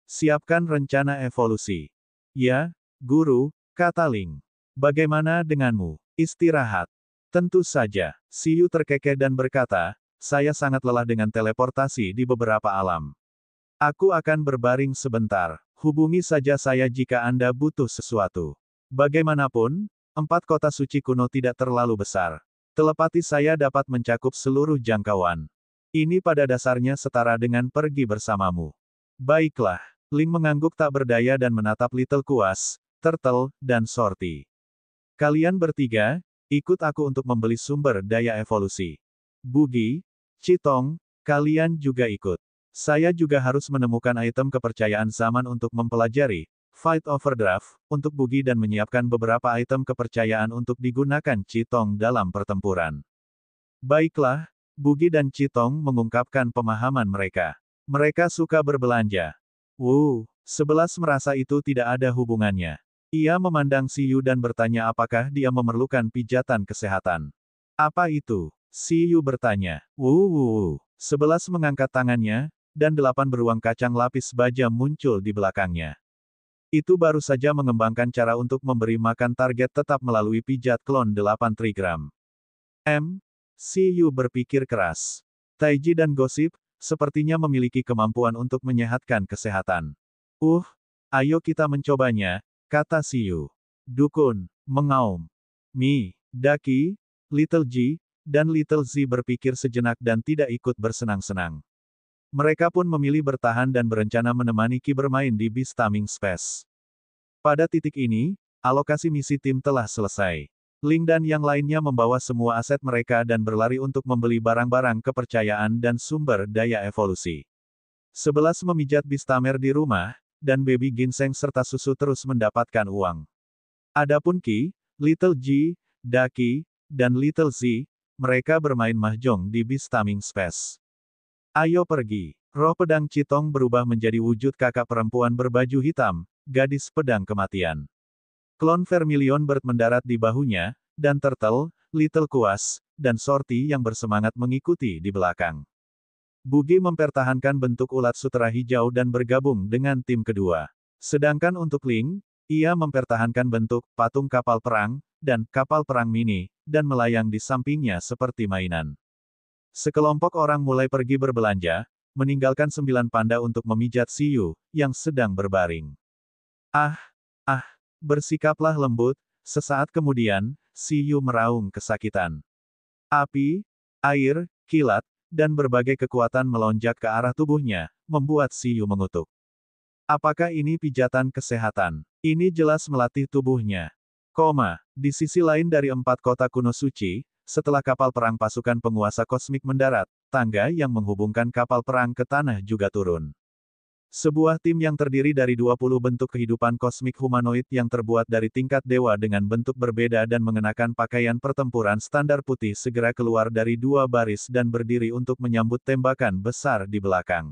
Siapkan rencana evolusi. Ya, Guru, kata Ling. Bagaimana denganmu? Istirahat. Tentu saja. Si Yu terkekeh dan berkata, saya sangat lelah dengan teleportasi di beberapa alam. Aku akan berbaring sebentar. Hubungi saja saya jika Anda butuh sesuatu. Bagaimanapun, 4 kota suci kuno tidak terlalu besar. Telepati saya dapat mencakup seluruh jangkauan. Ini pada dasarnya setara dengan pergi bersamamu. Baiklah. Ling mengangguk tak berdaya dan menatap Little Kuas, Turtle, dan Sorti. Kalian bertiga, ikut aku untuk membeli sumber daya evolusi. Bugi, Qitong, Kalian juga ikut. Saya juga harus menemukan item kepercayaan zaman untuk mempelajari Fight Overdraft, untuk Bugi dan menyiapkan beberapa item kepercayaan untuk digunakan Chitong dalam pertempuran. Baiklah, Bugi dan Chitong mengungkapkan pemahaman mereka. Mereka suka berbelanja. 11 merasa itu tidak ada hubungannya. Ia memandang Si Yu dan bertanya apakah dia memerlukan pijatan kesehatan. Apa itu? Si Yu bertanya. 11 mengangkat tangannya, dan 8 beruang kacang lapis baja muncul di belakangnya. Itu baru saja mengembangkan cara untuk memberi makan target tetap melalui pijat klon 8 trigram. Si Yu berpikir keras. Taiji dan Gosip, sepertinya memiliki kemampuan untuk menyehatkan kesehatan. Ayo kita mencobanya, kata Si Yu. Dukun, mengaum. Mi, Daki, Little G, dan Little Z berpikir sejenak dan tidak ikut bersenang-senang. Mereka pun memilih bertahan dan berencana menemani Ki bermain di Beastaming Space. Pada titik ini, alokasi misi tim telah selesai. Ling dan yang lainnya membawa semua aset mereka dan berlari untuk membeli barang-barang kepercayaan dan sumber daya evolusi. 11 memijat Beastamer di rumah, dan Baby Ginseng serta susu terus mendapatkan uang. Adapun Ki, Little G, Daki, dan Little Z, mereka bermain mahjong di Beastaming Space. Ayo pergi. Roh pedang Chitong berubah menjadi wujud kakak perempuan berbaju hitam, gadis pedang kematian. Klon Vermilion Bird mendarat di bahunya, dan Turtle, Little Kuas, dan Shorty yang bersemangat mengikuti di belakang. Bugi mempertahankan bentuk ulat sutera hijau dan bergabung dengan tim kedua. Sedangkan untuk Ling, ia mempertahankan bentuk patung kapal perang, dan kapal perang mini, dan melayang di sampingnya seperti mainan. Sekelompok orang mulai pergi berbelanja, meninggalkan 9 panda untuk memijat Si Yu, yang sedang berbaring. Bersikaplah lembut, sesaat kemudian, Si Yu meraung kesakitan. Api, air, kilat, dan berbagai kekuatan melonjak ke arah tubuhnya, membuat Si Yu mengutuk. Apakah ini pijatan kesehatan? Ini jelas melatih tubuhnya. Di sisi lain dari 4 kota kuno suci, setelah kapal perang pasukan penguasa kosmik mendarat, tangga yang menghubungkan kapal perang ke tanah juga turun. Sebuah tim yang terdiri dari 20 bentuk kehidupan kosmik humanoid yang terbuat dari tingkat dewa dengan bentuk berbeda dan mengenakan pakaian pertempuran standar putih segera keluar dari 2 baris dan berdiri untuk menyambut tembakan besar di belakang.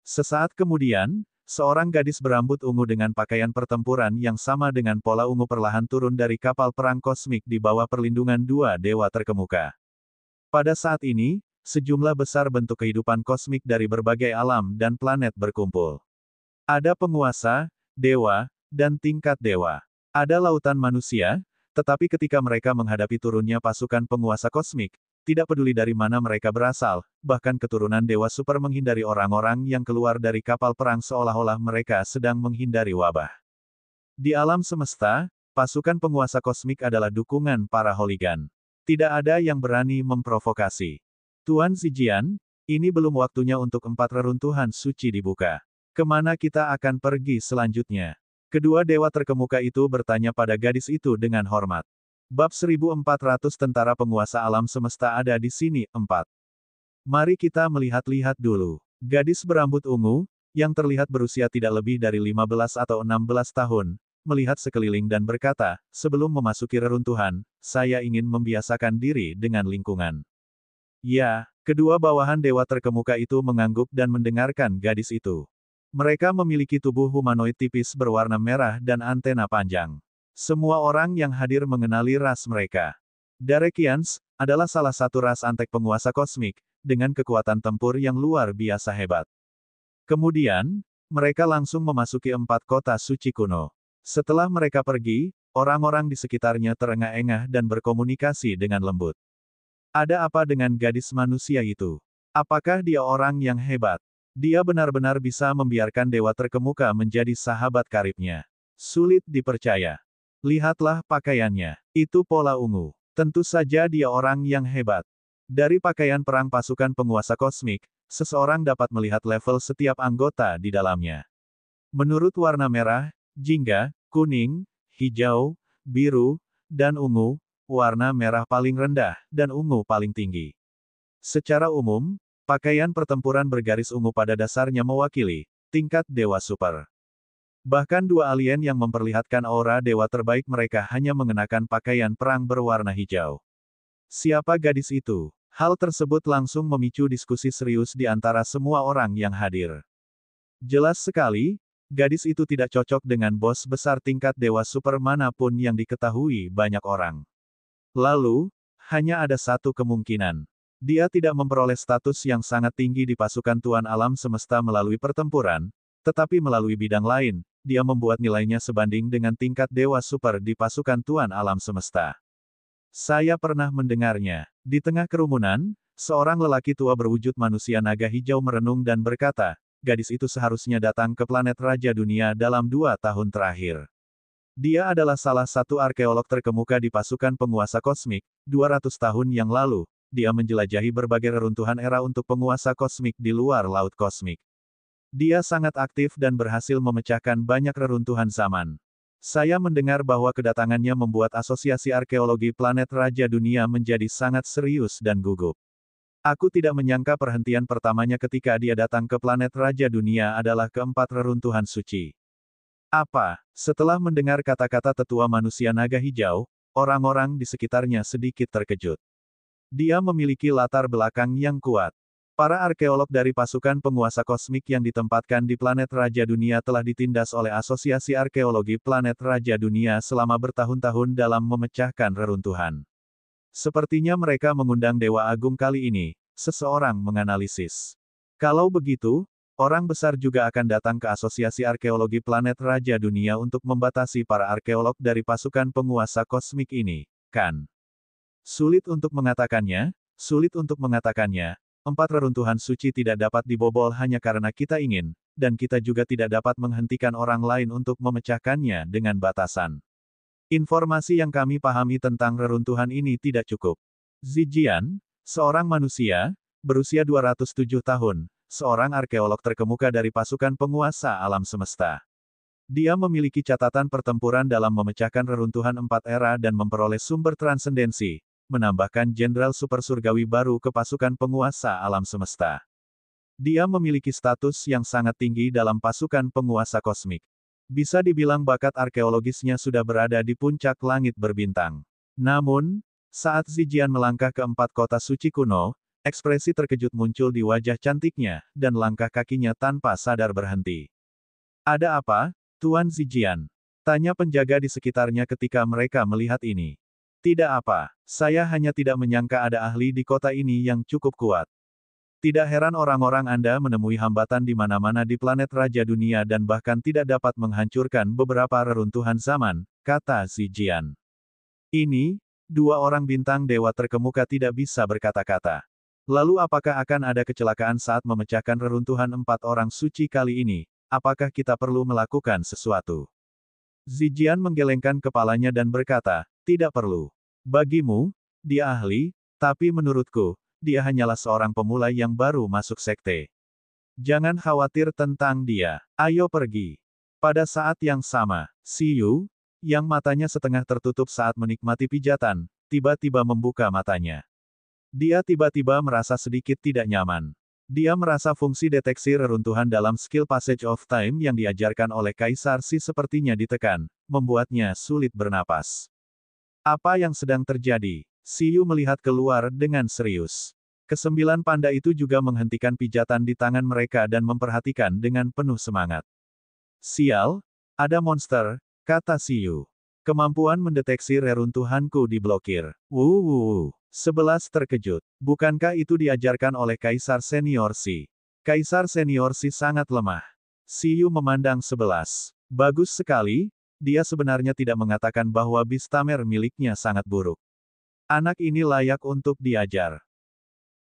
Sesaat kemudian, seorang gadis berambut ungu dengan pakaian pertempuran yang sama dengan pola ungu perlahan turun dari kapal perang kosmik di bawah perlindungan 2 dewa terkemuka. Pada saat ini, sejumlah besar bentuk kehidupan kosmik dari berbagai alam dan planet berkumpul. Ada penguasa, dewa, dan tingkat dewa. Ada lautan manusia, tetapi ketika mereka menghadapi turunnya pasukan penguasa kosmik, tidak peduli dari mana mereka berasal, bahkan keturunan dewa super menghindari orang-orang yang keluar dari kapal perang seolah-olah mereka sedang menghindari wabah. Di alam semesta, pasukan penguasa kosmik adalah dukungan para holigan. Tidak ada yang berani memprovokasi. Tuan Zijian, ini belum waktunya untuk 4 reruntuhan suci dibuka. Kemana kita akan pergi selanjutnya? Kedua dewa terkemuka itu bertanya pada gadis itu dengan hormat. Bab 1400 tentara penguasa alam semesta ada di sini, 4. Mari kita melihat-lihat dulu. Gadis berambut ungu, yang terlihat berusia tidak lebih dari 15 atau 16 tahun, melihat sekeliling dan berkata, sebelum memasuki reruntuhan, saya ingin membiasakan diri dengan lingkungan. Ya, kedua bawahan dewa terkemuka itu mengangguk dan mendengarkan gadis itu. Mereka memiliki tubuh humanoid tipis berwarna merah dan antena panjang. Semua orang yang hadir mengenali ras mereka. Darekians adalah salah satu ras antek penguasa kosmik, dengan kekuatan tempur yang luar biasa hebat. Kemudian, mereka langsung memasuki 4 kota suci kuno. Setelah mereka pergi, orang-orang di sekitarnya terengah-engah dan berkomunikasi dengan lembut. Ada apa dengan gadis manusia itu? Apakah dia orang yang hebat? Dia benar-benar bisa membiarkan dewa terkemuka menjadi sahabat karibnya. Sulit dipercaya. Lihatlah pakaiannya. Itu pola ungu. Tentu saja dia orang yang hebat. Dari pakaian perang pasukan penguasa kosmik, seseorang dapat melihat level setiap anggota di dalamnya. Menurut warna merah, jingga, kuning, hijau, biru, dan ungu, warna merah paling rendah, dan ungu paling tinggi. Secara umum, Pakaian pertempuran bergaris ungu pada dasarnya mewakili tingkat dewa super. Bahkan dua alien yang memperlihatkan aura dewa terbaik mereka hanya mengenakan pakaian perang berwarna hijau. Siapa gadis itu? Hal tersebut langsung memicu diskusi serius di antara semua orang yang hadir. Jelas sekali, gadis itu tidak cocok dengan bos besar tingkat dewa super manapun yang diketahui banyak orang. Lalu, hanya ada satu kemungkinan. Dia tidak memperoleh status yang sangat tinggi di pasukan Tuan Alam Semesta melalui pertempuran, tetapi melalui bidang lain, dia membuat nilainya sebanding dengan tingkat dewa super di pasukan Tuan Alam Semesta. Saya pernah mendengarnya. Di tengah kerumunan, seorang lelaki tua berwujud manusia naga hijau merenung dan berkata, gadis itu seharusnya datang ke planet Raja Dunia dalam 2 tahun terakhir. Dia adalah salah satu arkeolog terkemuka di pasukan penguasa kosmik. 200 tahun yang lalu, dia menjelajahi berbagai reruntuhan era untuk penguasa kosmik di luar laut kosmik. Dia sangat aktif dan berhasil memecahkan banyak reruntuhan zaman. Saya mendengar bahwa kedatangannya membuat Asosiasi Arkeologi Planet Raja Dunia menjadi sangat serius dan gugup. Aku tidak menyangka perhentian pertamanya ketika dia datang ke planet Raja Dunia adalah keempat reruntuhan suci. Apa? Setelah mendengar kata-kata tetua manusia naga hijau, orang-orang di sekitarnya sedikit terkejut. Dia memiliki latar belakang yang kuat. Para arkeolog dari pasukan penguasa kosmik yang ditempatkan di planet Raja Dunia telah ditindas oleh Asosiasi Arkeologi Planet Raja Dunia selama bertahun-tahun dalam memecahkan reruntuhan. Sepertinya mereka mengundang Dewa Agung kali ini, seseorang menganalisis. Kalau begitu, orang besar juga akan datang ke Asosiasi Arkeologi Planet Raja Dunia untuk membatasi para arkeolog dari pasukan penguasa kosmik ini, kan? Sulit untuk mengatakannya, 4 reruntuhan suci tidak dapat dibobol hanya karena kita ingin, dan kita juga tidak dapat menghentikan orang lain untuk memecahkannya dengan batasan. Informasi yang kami pahami tentang reruntuhan ini tidak cukup. Zijian, seorang manusia, berusia 207 tahun, seorang arkeolog terkemuka dari pasukan penguasa alam semesta. Dia memiliki catatan pertempuran dalam memecahkan reruntuhan 4 era dan memperoleh sumber transendensi, menambahkan jenderal super surgawi baru ke pasukan penguasa alam semesta. Dia memiliki status yang sangat tinggi dalam pasukan penguasa kosmik. Bisa dibilang bakat arkeologisnya sudah berada di puncak langit berbintang. Namun, saat Zijian melangkah ke 4 kota suci kuno, ekspresi terkejut muncul di wajah cantiknya, dan langkah kakinya tanpa sadar berhenti. Ada apa, Tuan Zijian? Tanya penjaga di sekitarnya ketika mereka melihat ini. Tidak apa, saya hanya tidak menyangka ada ahli di kota ini yang cukup kuat. Tidak heran orang-orang Anda menemui hambatan di mana-mana di planet Raja Dunia dan bahkan tidak dapat menghancurkan beberapa reruntuhan zaman, kata Zijian. Ini, 2 orang bintang dewa terkemuka tidak bisa berkata-kata. Lalu apakah akan ada kecelakaan saat memecahkan reruntuhan 4 orang suci kali ini? Apakah kita perlu melakukan sesuatu? Zijian menggelengkan kepalanya dan berkata, tidak perlu. Bagimu, dia ahli, tapi menurutku, dia hanyalah seorang pemula yang baru masuk sekte. Jangan khawatir tentang dia. Ayo pergi. Pada saat yang sama, Xiyu, yang matanya setengah tertutup saat menikmati pijatan, tiba-tiba membuka matanya. Dia tiba-tiba merasa sedikit tidak nyaman. Dia merasa fungsi deteksi reruntuhan dalam skill Passage of Time yang diajarkan oleh Kaisar Si sepertinya ditekan, membuatnya sulit bernapas. Apa yang sedang terjadi? Xiyu melihat keluar dengan serius. Kesembilan panda itu juga menghentikan pijatan di tangan mereka dan memperhatikan dengan penuh semangat. Sial, ada monster, kata Xiyu. Kemampuan mendeteksi reruntuhanku diblokir. 11 terkejut. Bukankah itu diajarkan oleh Kaisar Senior Si? Kaisar Senior Si sangat lemah. Xiyu memandang 11. Bagus sekali, dia sebenarnya tidak mengatakan bahwa Bistamer miliknya sangat buruk. Anak ini layak untuk diajar.